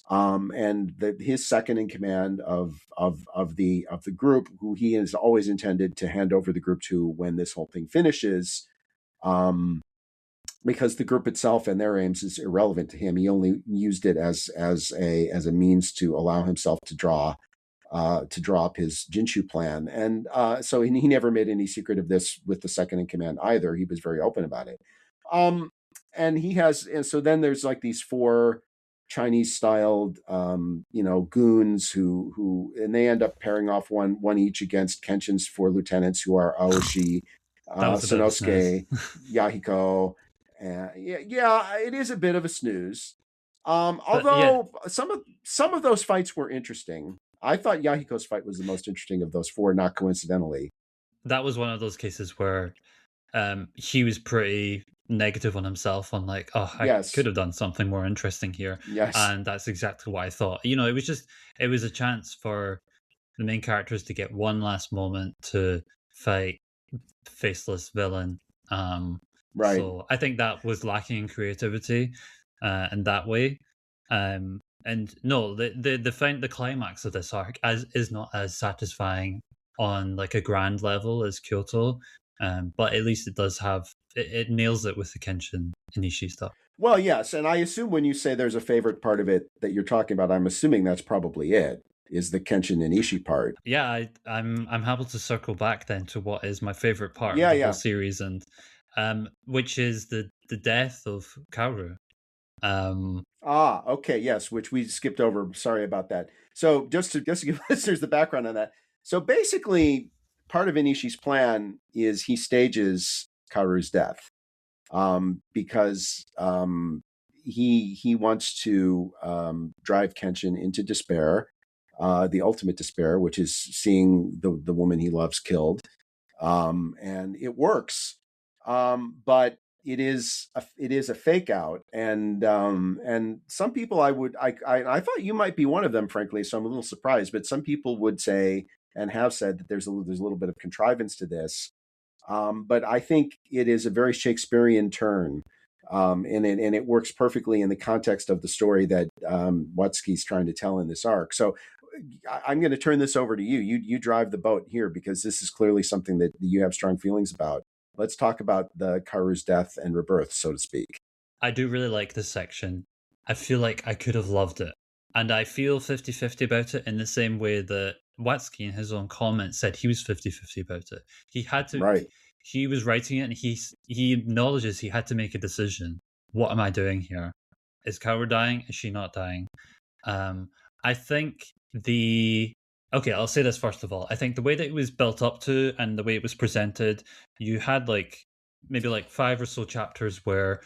And his second in command of the group, who he has always intended to hand over the group to when this whole thing finishes, um, because the group itself and their aims is irrelevant to him. He only used it as a means to allow himself to draw up his Jinchu plan. And so he never made any secret of this with the second in command either. He was very open about it. Um, and so then there's like these four Chinese styled, goons and they end up pairing off one each against Kenshin's four lieutenants, who are Aoshi, That was a bit of a snooze. Sannosuke, Yahiko. Yeah, it is a bit of a snooze. But yeah, Although some of those fights were interesting. I thought Yahiko's fight was the most interesting of those four, not coincidentally. that was one of those cases where he was pretty negative on himself, on like, oh, I could Yes, have done something more interesting here. yes, And that's exactly what I thought. It was a chance for the main characters to get one last moment to fight faceless villain. right. So I think that was lacking in creativity in that way. And no, the climax of this arc is not as satisfying on like a grand level as Kyoto, but at least it does have it nails it with the Kenshin Enishi stuff. Well, yes, and I assume when you say there's a favorite part of it that you're talking about, I'm assuming that's probably it. Is the Kenshin Enishi part? Yeah, I'm happy to circle back then to what is my favorite part of Yeah, the whole yeah. series, and which is the death of Kaoru. Okay, yes, which we skipped over. Sorry about that. So just to give listeners the background on that. So basically, part of Inishi's plan is he stages Karu's death, because he wants to drive Kenshin into despair, the ultimate despair, which is seeing the woman he loves killed, and it works, but it is a fake out, and some people I thought you might be one of them, frankly. So I'm a little surprised, but some people would say and have said that there's a little bit of contrivance to this, but I think it is a very Shakespearean turn, and it works perfectly in the context of the story that Watsuki's trying to tell in this arc. So I'm going to turn this over to you. You drive the boat here, because this is clearly something that you have strong feelings about. Let's talk about the Karu's death and rebirth, so to speak. I do really like this section. I feel like I could have loved it. And I feel 50-50 about it, in the same way that Watsuki in his own comments said he was 50-50 about it. Right. He was writing it, and he acknowledges he had to make a decision. What am I doing here? Is Kaoru dying? Is she not dying? I think okay, I'll say this first of all. I think the way that it was built up to and the way it was presented, you had like maybe like 5 or so chapters where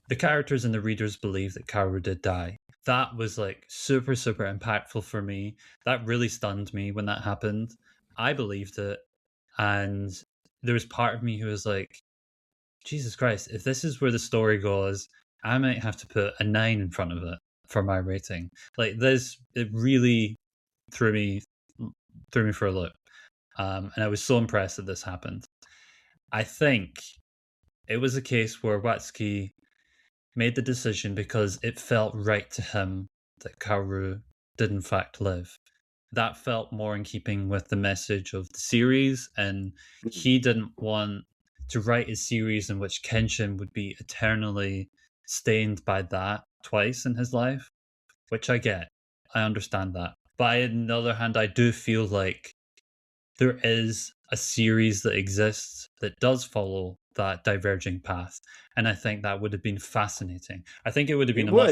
the characters and the readers believe that Kaoru did die. That was like super, super impactful for me. That really stunned me when that happened. I believed it. And there was part of me who was like, Jesus Christ, if this is where the story goes, I might have to put a 9 in front of it for my rating. Like this, it really threw me for a loop. And I was so impressed that this happened. I think it was a case where Watsuki made the decision because it felt right to him that Kaoru did in fact live. That felt more in keeping with the message of the series, and he didn't want to write a series in which Kenshin would be eternally stained by that twice in his life, which I get. I understand that. But on the other hand, I do feel like there is a series that exists that does follow that diverging path, and I think that would have been fascinating. I think it would have been It would. a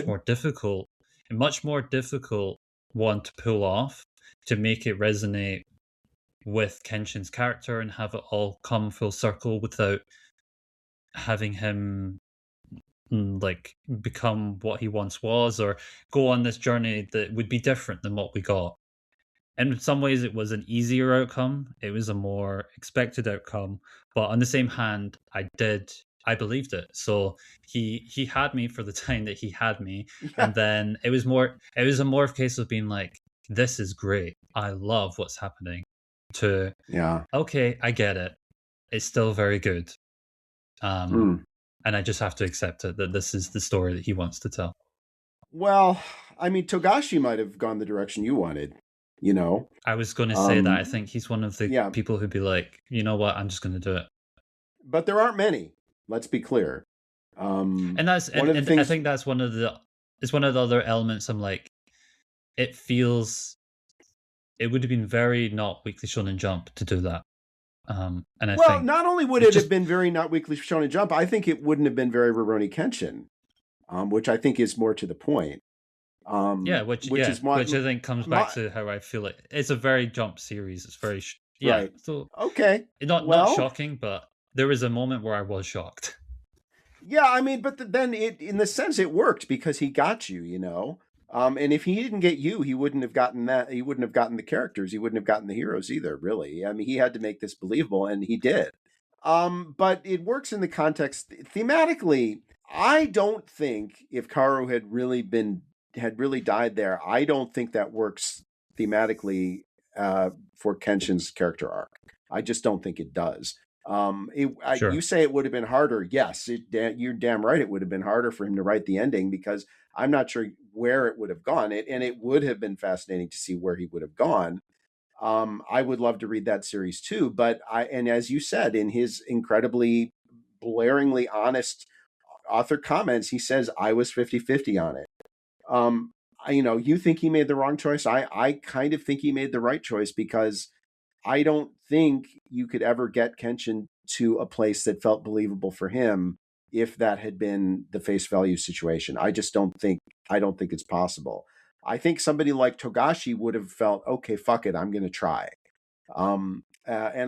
much more difficult one to pull off, to make it resonate with Kenshin's character and have it all come full circle without having him like become what he once was, or go on this journey that would be different than what we got. And in some ways it was an easier outcome. It was a more expected outcome. But on the same hand, I believed it. So he had me for the time that he had me. Yeah. And then it was a more case of being like, this is great. I love what's happening, to Yeah. okay, I get it. it's still very good. Mm. And I just have to accept it that this is the story that he wants to tell. Well, I mean, Togashi might have gone the direction you wanted, you know. I was going to say that I Um, think he's one of the yeah, people who'd be like, you know what, I'm just going to do it. but there aren't many. Let's be clear. And that's One of the and I things, think that's one of the it's one of the other elements. I'm like, it feels it would have been very not Weekly Shonen Jump to do that. And I well, think not only would it's it have just been very not Weekly Shonen Jump, I think it wouldn't have been very Rurouni Kenshin, which I think is more to the point. Which is what which I think comes back my to how I feel it. It's a very Jump series. It's very right. So Okay, not well, shocking, but there was a moment where I was shocked. yeah, I mean, but then it, in the sense, it worked because he got you, you know. And if he didn't get you, he wouldn't have gotten that. He wouldn't have gotten the characters. He wouldn't have gotten the heroes either. Really, I mean, he had to make this believable, and he did. But it works in the context thematically. I don't think if Kaoru had really died there, I don't think that works thematically for Kenshin's character arc. I just don't think it does. Sure. You say it would have been harder. Yes, you're damn right. It would have been harder for him to write the ending because I'm not sure where it would have gone. And it would have been fascinating to see where he would have gone. I would love to read that series too. And as you said, in his incredibly blaringly honest author comments, he says, I was 50-50 on it. You think he made the wrong choice. I kind of think he made the right choice because I don't think you could ever get Kenshin to a place that felt believable for him if that had been the face value situation. I don't think it's possible. I think somebody like Togashi would have felt, okay, fuck it, I'm going to try. And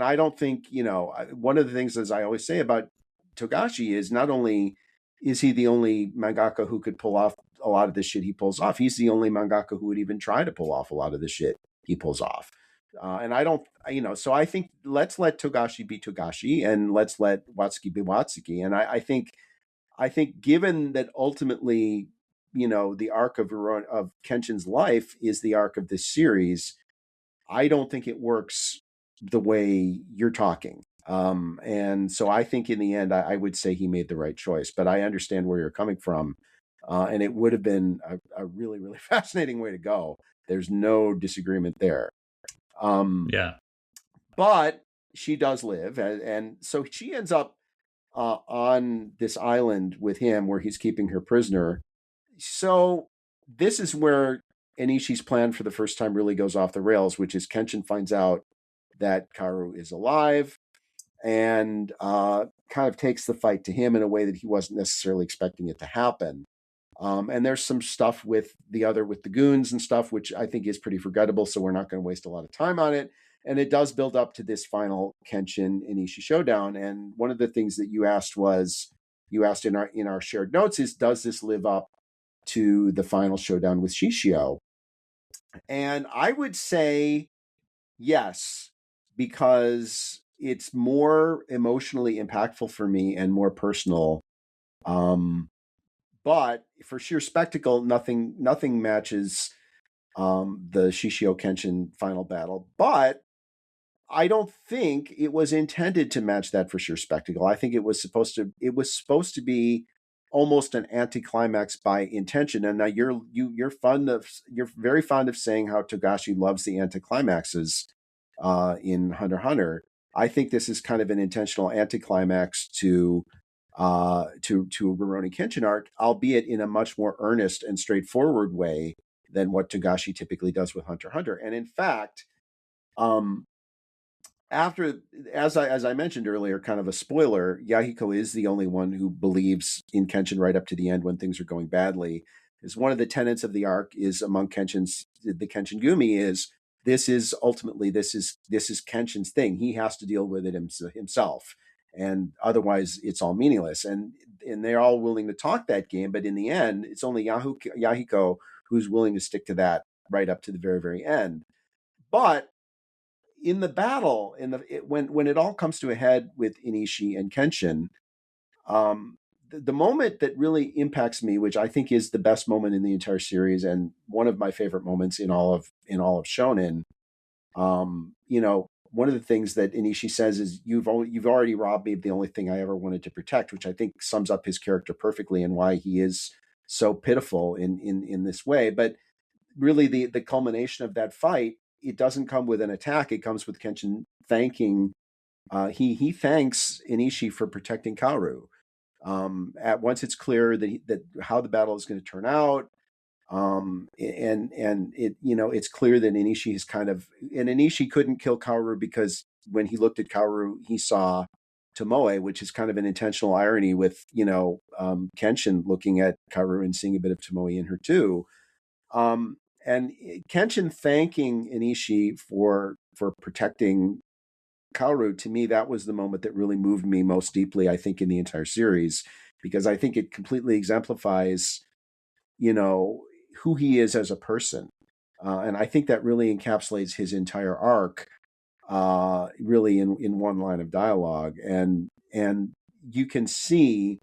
I don't think, one of the things, as I always say about Togashi, is not only is he the only mangaka who could pull off a lot of the shit he pulls off, he's the only mangaka who would even try to pull off a lot of the shit he pulls off. And I don't, so I think let's let Togashi be Togashi and let's let Watsuki be Watsuki. And I think given that ultimately, the arc of Kenshin's life is the arc of this series, I don't think it works the way you're talking. And so I think in the end, I would say he made the right choice, but I understand where you're coming from. And it would have been a really, really fascinating way to go. There's no disagreement there. Yeah. But she does live. And so she ends up on this island with him where he's keeping her prisoner. So this is where Enishi's plan for the first time really goes off the rails, which is Kenshin finds out that Kaoru is alive and kind of takes the fight to him in a way that he wasn't necessarily expecting it to happen. And there's some stuff with the goons and stuff, which I think is pretty forgettable. So we're not going to waste a lot of time on it. And it does build up to this final Kenshin Enishi showdown. And one of the things that you asked in our shared notes is, does this live up to the final showdown with Shishio? And I would say yes, because it's more emotionally impactful for me and more personal. But for sheer spectacle, nothing matches the Shishio Kenshin final battle. But I don't think it was intended to match that for sheer spectacle. I think it was supposed to be almost an anticlimax by intention. And now you're very fond of saying how Togashi loves the anticlimaxes in Hunter x Hunter. I think this is kind of an intentional anticlimax to Rurouni Kenshin arc, albeit in a much more earnest and straightforward way than what Togashi typically does with Hunter x Hunter. And in fact, after, as I mentioned earlier, kind of a spoiler, Yahiko is the only one who believes in Kenshin right up to the end when things are going badly. Is one of the tenets of the arc is among the Kenshin Gumi is this is Kenshin's thing. He has to deal with it himself, and otherwise it's all meaningless. And they're all willing to talk that game, but in the end, it's only Yahiko who's willing to stick to that right up to the very, very end. But in the battle, when it all comes to a head with Enishi and Kenshin, the moment that really impacts me, which I think is the best moment in the entire series and one of my favorite moments in all of Shonen, one of the things that Enishi says is, you've already robbed me of the only thing I ever wanted to protect, which I think sums up his character perfectly and why he is so pitiful in this way. But really, the culmination of that fight, it doesn't come with an attack. It comes with Kenshin thanking. He thanks Enishi for protecting Kaoru. At once it's clear that how the battle is going to turn out. And it, it's clear that Enishi is and Enishi couldn't kill Kaoru because when he looked at Kaoru, he saw Tomoe, which is kind of an intentional irony with, Kenshin looking at Kaoru and seeing a bit of Tomoe in her too. And Kenshin thanking Enishi for protecting Kaoru, to me, that was the moment that really moved me most deeply, I think, in the entire series, because I think it completely exemplifies, who he is as a person. And I think that really encapsulates his entire arc, really in one line of dialogue. And you can see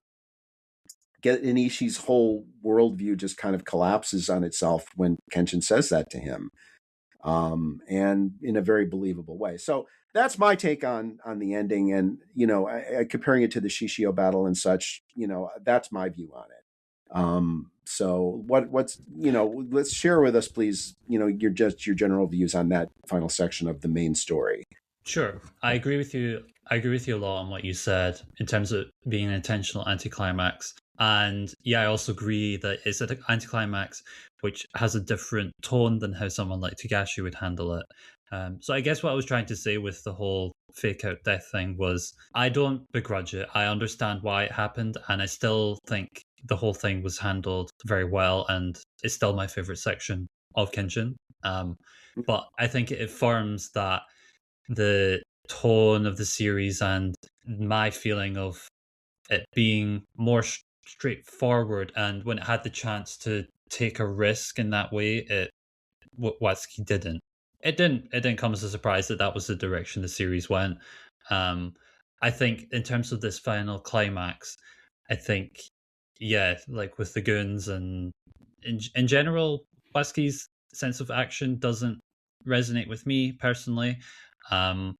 Inishi's whole worldview just kind of collapses on itself when Kenshin says that to him, and in a very believable way. So that's my take on the ending, and comparing it to the Shishio battle and such. That's my view on it. So what's let's share with us, please. Your general views on that final section of the main story. Sure, I agree with you. I agree with you a lot on what you said in terms of being an intentional anticlimax. And yeah, I also agree that it's an anticlimax which has a different tone than how someone like Togashi would handle it. So I guess what I was trying to say with the whole fake out death thing was, I don't begrudge it. I understand why it happened, and I still think the whole thing was handled very well, and it's still my favorite section of Kenshin. But I think it affirms that the tone of the series and my feeling of it being more straightforward, and when it had the chance to take a risk in that way, Watsuki didn't. It didn't come as a surprise that that was the direction the series went. I think in terms of this final climax, I think, yeah, like with the goons and in general, Watsuki's sense of action doesn't resonate with me personally. Um,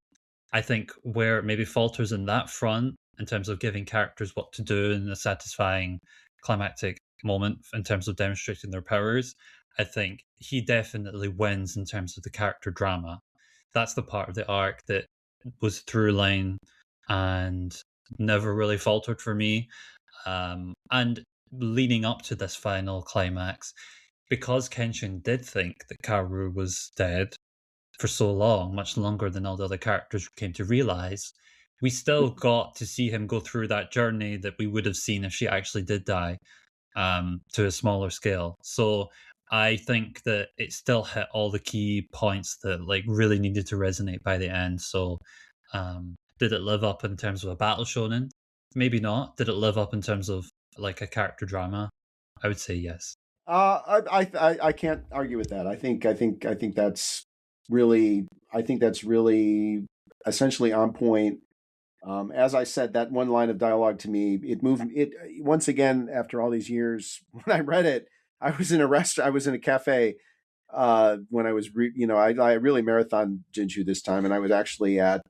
I think where it maybe falters in that front, in terms of giving characters what to do in a satisfying climactic moment in terms of demonstrating their powers, I think he definitely wins in terms of the character drama. That's the part of the arc that was through line and never really faltered for me. And leading up to this final climax, because Kenshin did think that Kaoru was dead for so long, much longer than all the other characters came to realize, we still got to see him go through that journey that we would have seen if she actually did die, to a smaller scale. So I think that it still hit all the key points that like really needed to resonate by the end. So did it live up in terms of a battle shonen? Maybe not. Did it live up in terms of like a character drama? I would say yes. I can't argue with that. I think that's really essentially on point. As I said, that one line of dialogue to me, it moved it once again after all these years. When I read it, I was in a restaurant, I was in a cafe, when I was, I really marathon Jinchu this time, and I was actually at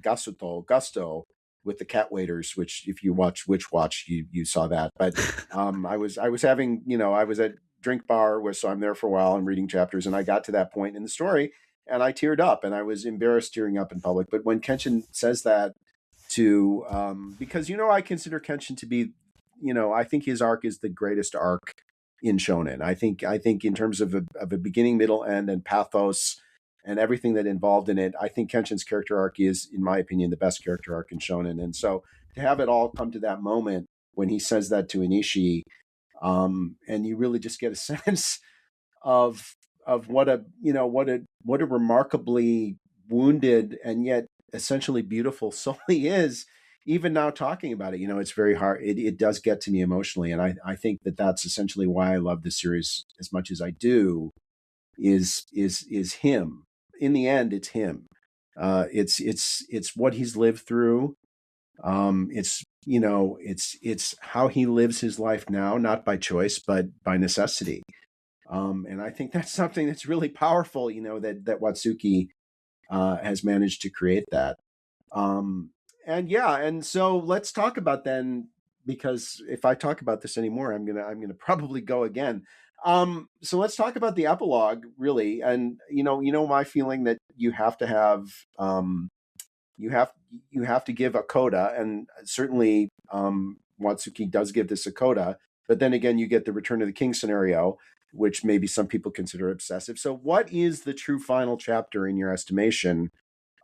Gusto with the cat waiters, which if you watch Witch Watch, you saw that. But I was having, I was at drink bar, so I'm there for a while. I'm reading chapters, and I got to that point in the story, and I teared up, and I was embarrassed tearing up in public. But when Kenshin says that to, because I consider Kenshin to be, I think his arc is the greatest arc in shonen. I think in terms of a beginning, middle, end, and pathos and everything that involved in it, I think Kenshin's character arc is, in my opinion, the best character arc in shonen. And so to have it all come to that moment when he says that to Enishi, and you really just get a sense of what a remarkably wounded and yet essentially beautiful soul he is. Even now talking about it, it's very hard. It does get to me emotionally. And I think that that's essentially why I love this series as much as I do, is him. In the end, it's him. It's what he's lived through. It's how he lives his life now, not by choice, but by necessity. And I think that's something that's really powerful, that Watsuki has managed to create that. Um, and so let's talk about then, because if I talk about this anymore, I'm gonna probably go again. So let's talk about the epilogue, really. And my feeling that you have to have you have you have to give a coda, and certainly Watsuki does give this a coda. But then again, you get the Return of the King scenario, which maybe some people consider obsessive. So, what is the true final chapter in your estimation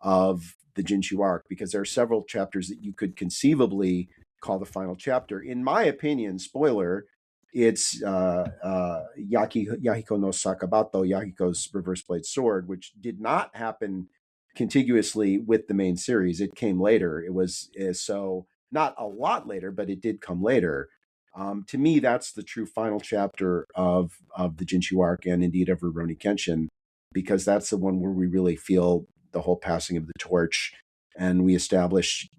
of the Jinchu arc? Because there are several chapters that you could conceivably call the final chapter. In my opinion, spoiler, it's Yahiko no Sakabato, Yahiko's reverse blade sword, which did not happen contiguously with the main series. It came later. It was so not a lot later, but it did come later. To me, that's the true final chapter of the Jinchu arc, and indeed of Rurouni Kenshin, because that's the one where we really feel the whole passing of the torch, and we establish,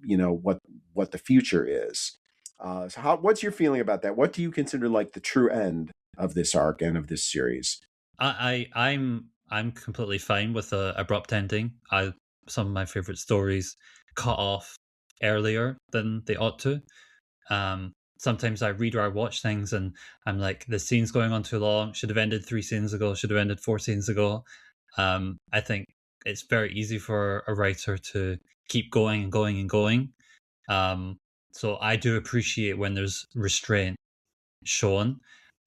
what the future is. So, what's your feeling about that? What do you consider like the true end of this arc and of this series? I'm completely fine with the abrupt ending. Some of my favorite stories cut off earlier than they ought to. Sometimes I read or I watch things and I'm like, the scene's going on too long. Should have ended 3 scenes ago. Should have ended 4 scenes ago. I think it's very easy for a writer to keep going and going and going. So I do appreciate when there's restraint shown.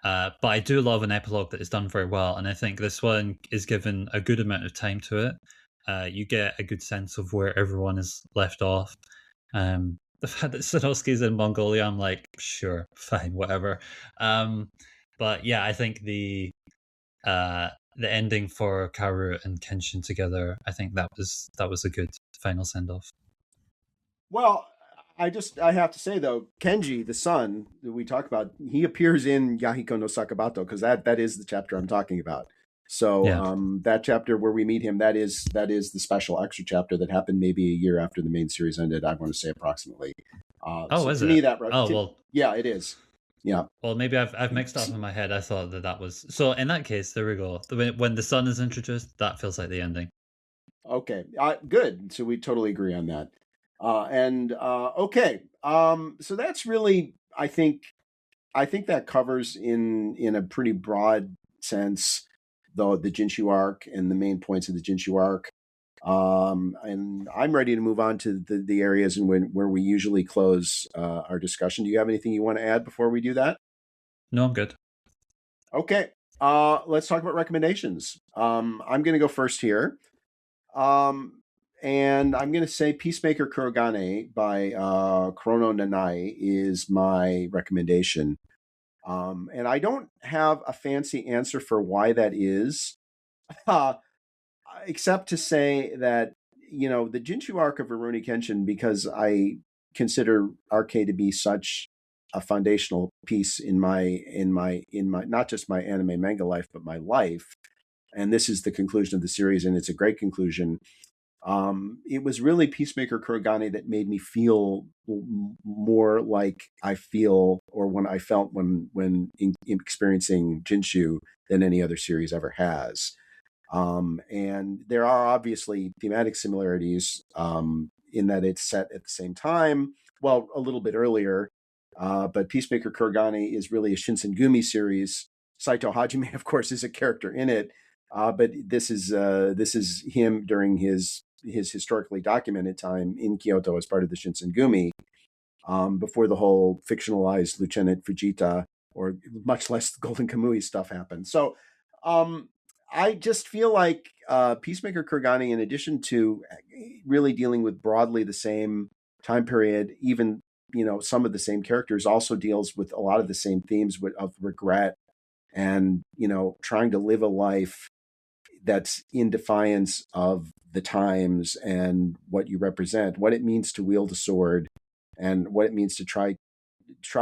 But I do love an epilogue that is done very well, and I think this one is given a good amount of time to it. You get a good sense of where everyone is left off. The fact that Sannosuke's in Mongolia, I'm like, sure, fine, whatever. But yeah, I think the ending for Kaoru and Kenshin together, I think that was a good final send off. Well, I have to say though, Kenji, the son that we talk about, he appears in Yahiko no Sakabato, because that is the chapter I'm talking about. So Yeah. that chapter where we meet him, that is the special extra chapter that happened maybe a year after the main series ended. I want to say approximately. Oh, So is to me, it? Oh well. yeah, it is. Yeah. Well, maybe I've mixed up in my head. I thought that was so. In that case, there we go. When the sun is introduced, that feels like the ending. Okay. Good. So we totally agree on that. And okay. So that's really, I think that covers in a pretty broad sense the Jinchu arc and the main points of the Jinchu arc. And I'm ready to move on to the areas where we usually close our discussion. Do you have anything you want to add before we do that? No, I'm good. Okay. Let's talk about recommendations. I'm going to go first here. Um, and I'm going to say Peacemaker Kurogane by Chrono Nanae is my recommendation. And I don't have a fancy answer for why that is, uh, except to say that, the Jinchu arc of Rurouni Kenshin, because I consider arcade to be such a foundational piece in my not just my anime manga life, but my life. And this is the conclusion of the series, and it's a great conclusion. It was really Peacemaker Kurogane that made me feel more like I feel, or when I felt in experiencing Jinchu, than any other series ever has. And there are obviously thematic similarities in that it's set at the same time, well, a little bit earlier. But Peacemaker Kurogane is really a Shinsengumi series. Saito Hajime, of course, is a character in it, but this is him during his historically documented time in Kyoto as part of the Shinsengumi, before the whole fictionalized Lieutenant Fujita, or much less Golden Kamui stuff happened. So um, I just feel like Peacemaker Kurogane, in addition to really dealing with broadly the same time period, even some of the same characters, also deals with a lot of the same themes of regret and trying to live a life that's in defiance of the times and what you represent, what it means to wield a sword, and what it means to try.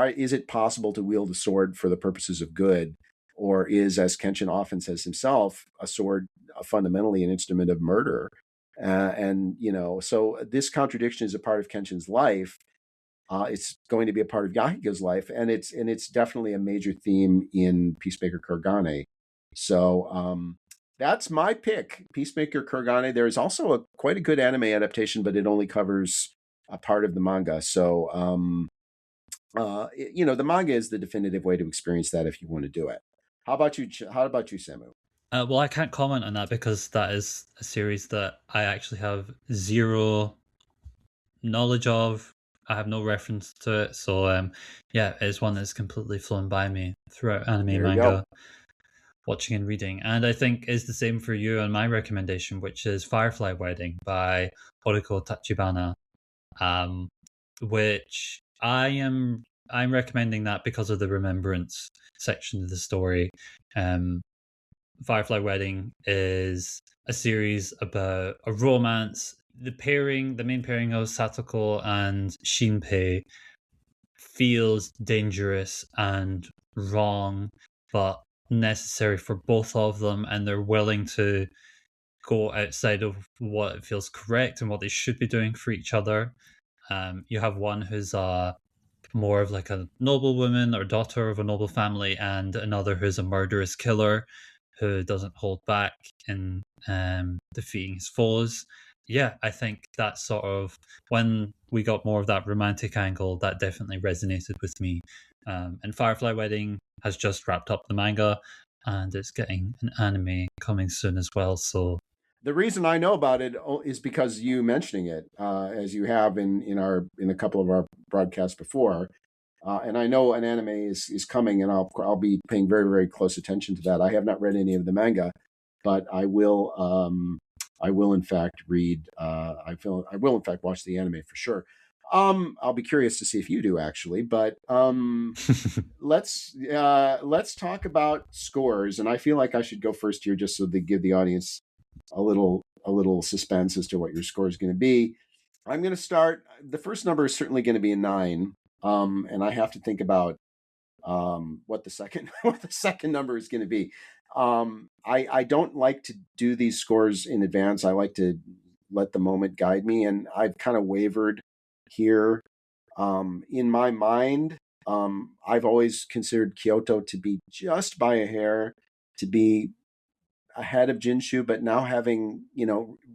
Is it possible to wield a sword for the purposes of good, or is, as Kenshin often says himself, a sword fundamentally an instrument of murder? And so this contradiction is a part of Kenshin's life. It's going to be a part of Yahiko's life, and it's definitely a major theme in Peacemaker Kurogane. So That's my pick, Peacemaker Kurogane. There's also quite a good anime adaptation, but it only covers a part of the manga. So, the manga is the definitive way to experience that if you want to do it. How about you? How about you, Samu? Well, I can't comment on that because that is a series that I actually have zero knowledge of. I have no reference to it, so yeah, it's one that's completely flown by me throughout anime, There you go. manga, watching and reading. And I think is the same for you on my recommendation, which is Firefly Wedding by Oreco Tachibana, which I'm recommending that because of the remembrance section of the story. Firefly Wedding is a series about a romance. The main pairing of Satoko and Shinpei feels dangerous and wrong, but necessary for both of them, and they're willing to go outside of what feels correct and what they should be doing for each other. You have one who's more of like a noblewoman or daughter of a noble family, and another who's a murderous killer who doesn't hold back in defeating his foes. Yeah, I think that sort of when we got more of that romantic angle, that definitely resonated with me. And Firefly Wedding has just wrapped up the manga, and it's getting an anime coming soon as well. So The reason I know about it is because you mentioning it, as you have in a couple of our broadcasts before. And I know an anime is coming, and I'll be paying very very close attention to that. I have not read any of the manga, but I will. I will in fact read. I will in fact watch the anime for sure. I'll be curious to see if you do actually, but let's talk about scores. And I feel like I should go first here, just so they give the audience a little suspense as to what your score is going to be. I'm going to start. The first number is certainly going to be a 9. And I have to think about what the second what the second number is going to be. I don't like to do these scores in advance. I like to let the moment guide me, and I've kind of wavered here. In my mind, I've always considered Kyoto to be just by a hair to be ahead of Jinchu, but now having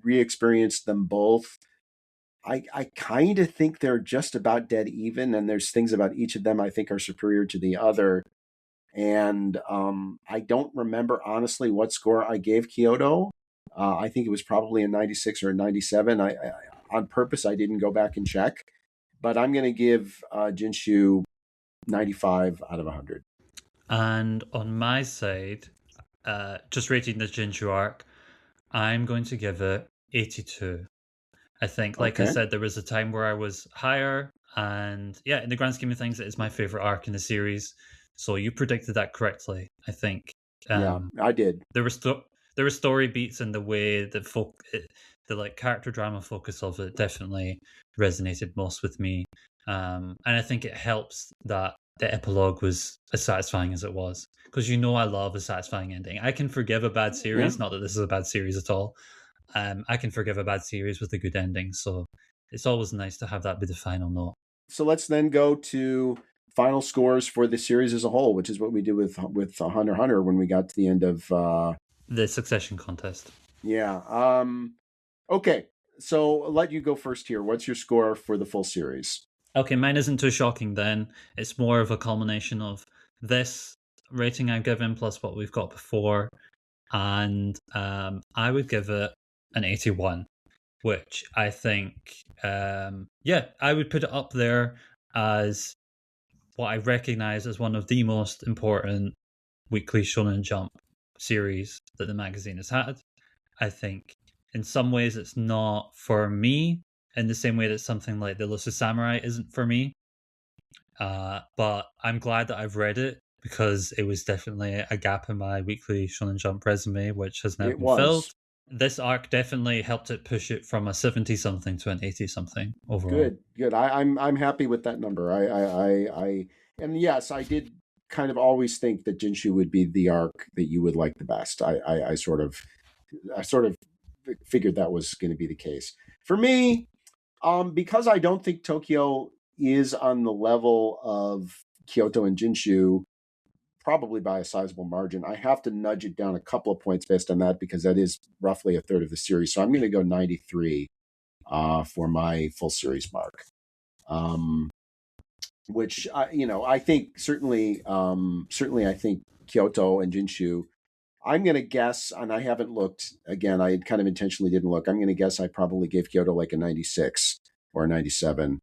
re-experienced them both, I kind of think they're just about dead even, and there's things about each of them I think are superior to the other. And I don't remember honestly what score I gave Kyoto. I think it was probably a 96 or a 97. On purpose I didn't go back and check, but I'm going to give Jinshu 95 out of 100. and on my side, just rating the Jinchu arc, I'm going to give it 82. I think, like I Okay. said, there was a time where I was higher, and yeah, in the grand scheme of things, it is my favorite arc in the series. So you predicted that correctly. I think Yeah, um, I did. there were there were story beats in the way that the like character drama focus of it definitely resonated most with me, and I think it helps that the epilogue was as satisfying as it was, because I love a satisfying ending. I can forgive a bad Yeah. series, not that this is a bad series at all. I can forgive a bad series with a good ending, so it's always nice to have that be the final note. So let's then go to final scores for the series as a whole, which is what we did with Hunter x Hunter when we got to the end of The Succession contest. yeah. Okay. So I'll let you go first here. What's your score for the full series? Okay, mine isn't too shocking then. It's more of a culmination of this rating I've given plus what we've got before. And I would give it an 81, which I think, yeah, I would put it up there as what I recognize as one of the most important weekly Shonen Jump series that the magazine has had. I think in some ways it's not for me in the same way that something like The List of Samurai isn't for me. But I'm glad that I've read it because it was definitely a gap in my weekly Shonen Jump resume, which has now It been filled. was This arc definitely helped it push it from a 70 something to an 80 something overall. good. Good. I'm happy with that number. And yes, I did kind of always think that Jinshu would be the arc that you would like the best. I sort of figured that was going to be the case for me. Because I don't think Tokyo is on the level of Kyoto and Jinshu, probably by a sizable margin. I have to nudge it down a couple of points based on that because that is roughly a third of the series. So I'm going to go 93 for my full series mark. Which I think certainly I think Kyoto and Jinchu. I'm going to guess, and I haven't looked again. I kind of intentionally didn't look. I'm going to guess I probably gave Kyoto like a 96 or a 97.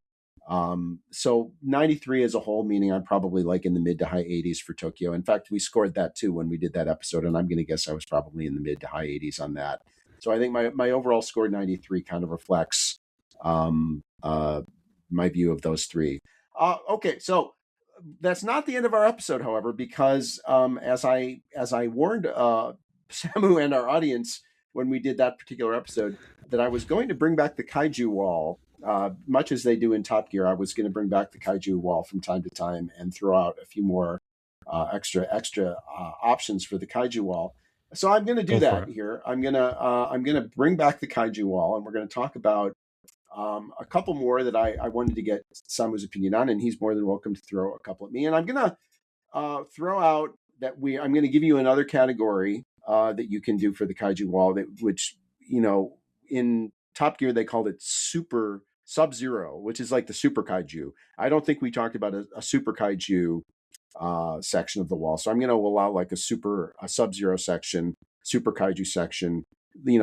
So 93 as a whole, meaning I'm probably like in the mid to high 80s for Tokyo. In fact, we scored that too when we did that episode, and I'm going to guess I was probably in the mid to high 80s on that. So I think my overall score 93 kind of reflects my view of those three. Okay, so that's not the end of our episode, however, because as I warned Samu and our audience when we did that particular episode, that I was going to bring back the Kaijuu wall, much as they do in Top Gear. I was going to bring back the Kaijuu wall from time to time and throw out a few more extra options for the Kaijuu wall. So I'm going to do that here. I'm gonna bring back the Kaijuu wall, and we're going to talk about a couple more that I wanted to get Samu's opinion on, and he's more than welcome to throw a couple at me. And I'm going to throw out that I'm going to give you another category that you can do for the Kaiju wall, which, in Top Gear, they called it Super Sub-Zero, which is like the Super Kaiju. I don't think we talked about a Super Kaiju section of the wall. So I'm going to allow like a Sub-Zero section, Super Kaiju section,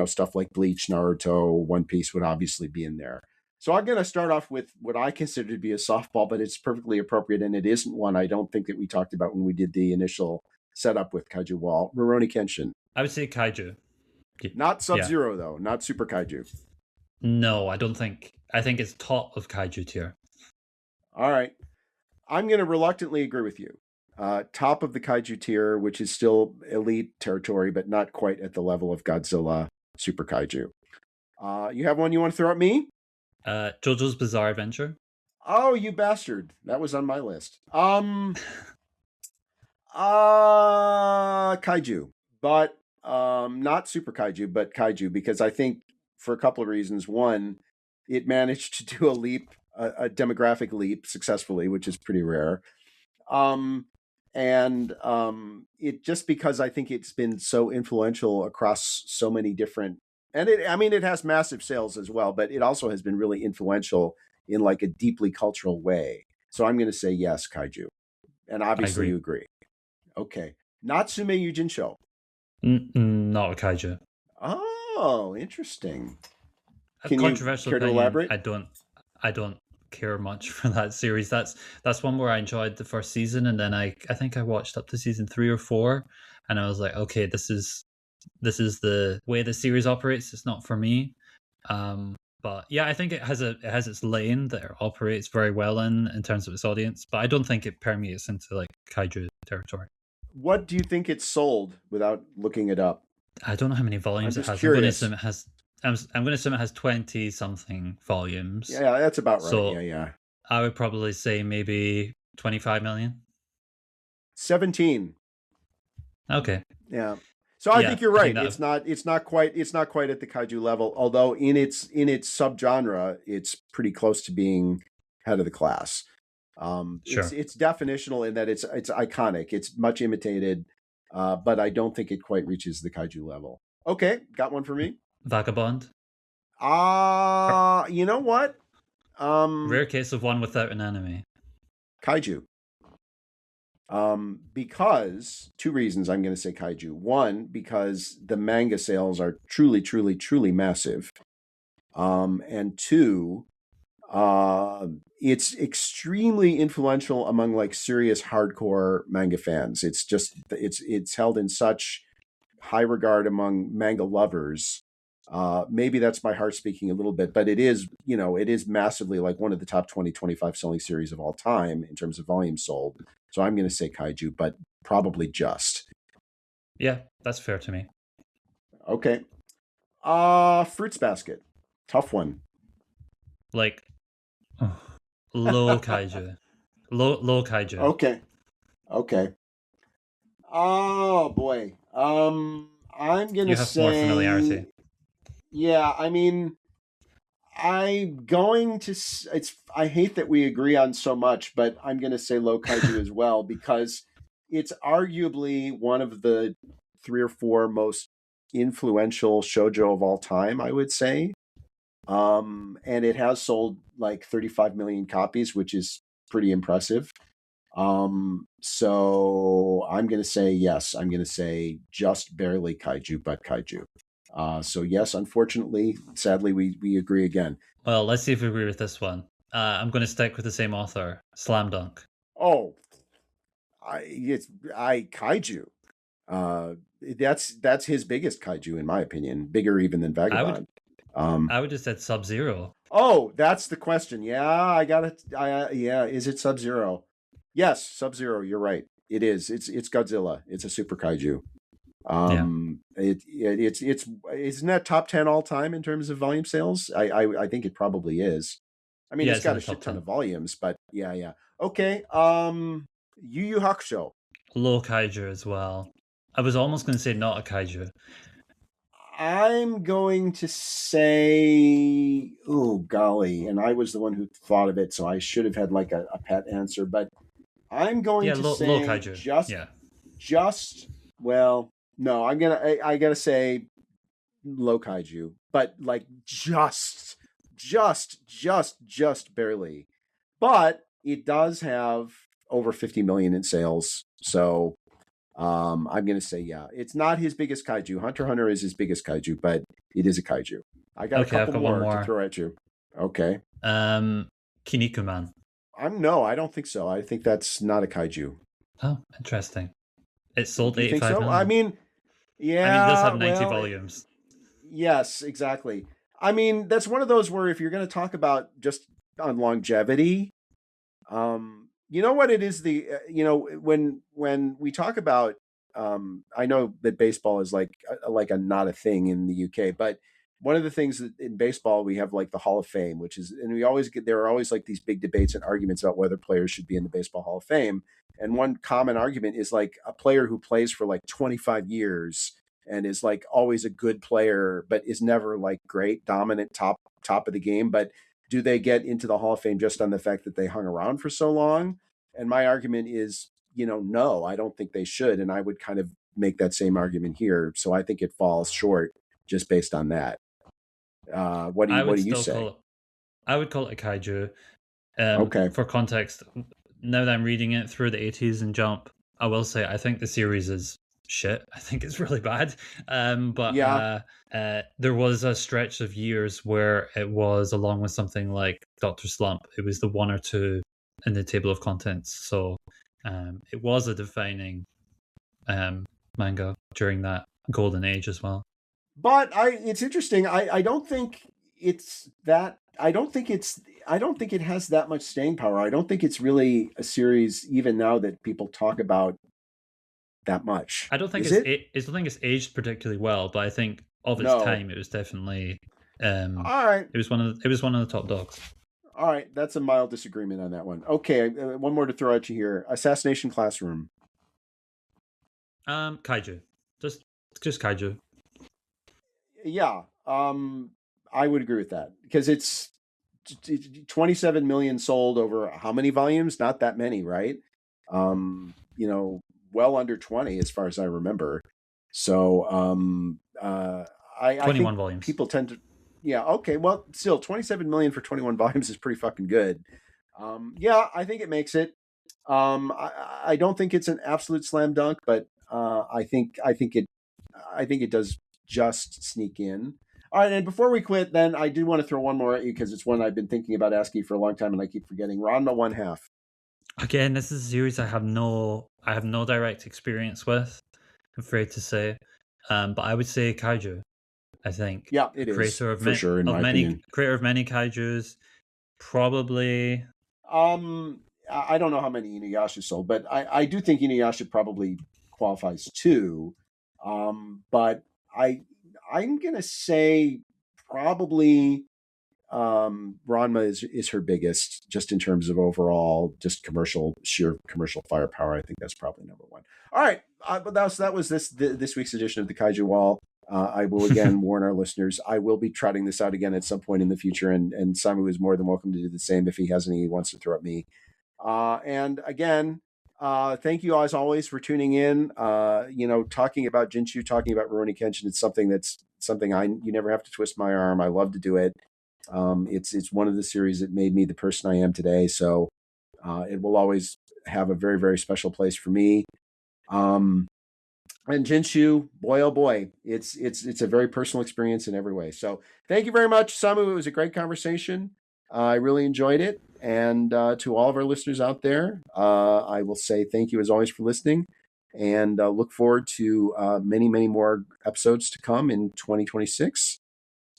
stuff like Bleach, Naruto, One Piece would obviously be in there. So I'm going to start off with what I consider to be a softball, but it's perfectly appropriate, and it isn't one I don't think that we talked about when we did the initial setup with Kaiju Wall. Rurouni Kenshin. I would say Kaiju. Not Sub-Zero, though. Not Super Kaiju. No, I don't think. I think it's top of Kaiju tier. All right. I'm going to reluctantly agree with you. Top of the Kaiju tier, which is still elite territory, but not quite at the level of Godzilla Super Kaiju. You have one you want to throw at me? JoJo's Bizarre Adventure. Oh, you bastard. That was on my list. Kaiju, but not Super Kaiju, but Kaiju, because I think for a couple of reasons. One, it managed to do a demographic leap successfully, which is pretty rare. It just because I think it's been so influential across so many different, and it has massive sales as well, but it also has been really influential in like a deeply cultural way. So I'm going to say yes, Kaiju. And obviously you agree. Okay. Natsume Yujin-sho. Not a Kaiju. Oh, interesting. Can controversial you care to elaborate? I don't care much for that series. That's one where I enjoyed the first season, and then I think I watched up to season 3 or 4, and I was like, okay, this is the way the series operates. It's not for me. But yeah, I think it has its lane that it operates very well in terms of its audience, but I don't think it permeates into like Kaiju territory. What do you think it's sold without looking it up? I don't know how many volumes it has. Curious. I'm going to assume it has 20 something volumes. Yeah, that's about right. So yeah. I would probably say maybe 25 million. 17. Okay. Yeah. So I think you're right. It's not quite at the Kaiju level, although in its subgenre, it's pretty close to being head of the class. Sure. It's definitional in that it's iconic. It's much imitated, but I don't think it quite reaches the Kaiju level. Okay, got one for me. Vagabond. You know what? Rare case of one without an anime. Kaiju. Because two reasons I'm going to say Kaiju. One, because the manga sales are truly, truly, truly massive. And two, it's extremely influential among like serious hardcore manga fans. It's held in such high regard among manga lovers. Maybe that's my heart speaking a little bit, but it is massively like one of the top 20, 25 selling series of all time in terms of volume sold. So I'm going to say Kaiju, but probably just. Yeah, that's fair to me. Okay. Fruits Basket. Tough one. Like, low Kaiju. Low Kaiju. Okay. Oh, boy. I'm going to say... You have more familiarity. Yeah, I mean, I'm going to... I hate that we agree on so much, but I'm going to say low Kaiju as well, because it's arguably one of the 3 or 4 most influential shoujo of all time, I would say. And it has sold like 35 million copies, which is pretty impressive. So I'm going to say yes. I'm going to say just barely kaiju, but kaiju. So yes, unfortunately, sadly, we agree again. Well, let's see if we agree with this one. I'm going to stick with the same author, Slam Dunk. Oh, I kaiju. That's his biggest kaiju in my opinion, bigger even than Vagabond. I would just said Sub-Zero. Oh, that's the question. Yeah, I got it. Yeah, is it Sub-Zero? Yes, Sub-Zero. You're right. It is. It's Godzilla. It's a super kaiju. It's isn't that top 10 all time in terms of volume sales? I think it probably is. I mean, Yeah, it's got a shit ton of volumes, but yeah. Okay. Yu Yu Hakusho. Low kaiju as well. I was almost going to say not a kaiju. I'm going to say, oh golly, and I was the one who thought of it, so I should have had like a pet answer, but I'm going to say low kaiju. Just well, no, I gotta say low kaiju, but like just barely. But it does have over 50 million in sales, so I'm going to say, yeah, it's not his biggest kaiju. Hunter x Hunter is his biggest kaiju, but it is a kaiju. I got a couple more to throw at you. Okay. Kinnikuman. No, I don't think so. I think that's not a kaiju. Oh, interesting. It sold 85 million. I mean, yeah. I mean, it does have 90 volumes. Yes, exactly. I mean, that's one of those where if you're going to talk about just on longevity, you know what it is, when we talk about I know that baseball is like a not a thing in the UK, but one of the things that in baseball we have like the Hall of Fame, which is, and there are always like these big debates and arguments about whether players should be in the Baseball Hall of Fame. And one common argument is like a player who plays for like 25 years and is like always a good player, but is never like great, dominant, top of the game. But do they get into the Hall of Fame just on the fact that they hung around for so long? And my argument is, no, I don't think they should. And I would kind of make that same argument here. So I think it falls short just based on that. What do you say? I would call it a kaiju. Okay. For context, now that I'm reading it through the 80s and Jump, I will say I think the series is shit. I think it's really bad. But yeah. There was a stretch of years where it was, along with something like Dr. Slump, it was the 1 or 2 in the table of contents. So it was a defining manga during that golden age as well. But it's interesting. I don't think it's that. I don't think it has that much staying power. I don't think it's really a series even now that people talk about that much. I don't think it's aged particularly well, but I think of its time it was definitely all right. It was one of the top dogs. All right, that's a mild disagreement on that one. Okay, one more to throw at you here. Assassination Classroom. Kaiju. Just kaiju. Yeah, I would agree with that because it's 27 million sold over how many volumes? Not that many, right? Well under 20 as far as I remember. So, I 21 think volumes. People tend to, yeah, okay. Well, still 27 million for 21 volumes is pretty fucking good. Yeah, I think it makes it. I don't think it's an absolute slam dunk, but I think it does just sneak in. All right, and before we quit, then I do want to throw one more at you because it's one I've been thinking about asking you for a long time and I keep forgetting. Ranma 1/2. Again, this is a series I have no direct experience with, I'm afraid to say. But I would say Kaiju. I think. Yeah, it is creator of for sure. In my opinion, creator of many Kaijus, probably. I don't know how many Inuyasha sold, but I do think Inuyasha probably qualifies too. But I'm gonna say probably Ranma is her biggest, just in terms of overall, just sheer commercial firepower. I think that's probably number one. All right, but that was this week's edition of the Kaiju Wall. I will again warn our listeners, I will be trotting this out again at some point in the future, and Samu is more than welcome to do the same if he has any he wants to throw at me. And again, Thank you as always for tuning in. Talking about Jinchu, talking about Rurouni Kenshin, it's something you never have to twist my arm. I love to do it. It's one of the series that made me the person I am today. So it will always have a very, very special place for me. And Jinchu, boy oh boy, it's a very personal experience in every way. So thank you very much, Samu. It was a great conversation. I really enjoyed it. And to all of our listeners out there, I will say thank you as always for listening, and look forward to many, many more episodes to come in 2026.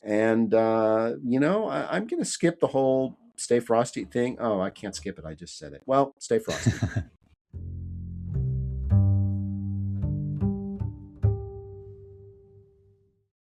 And I'm going to skip the whole Stay Frosty thing. Oh, I can't skip it. I just said it. Well, stay frosty.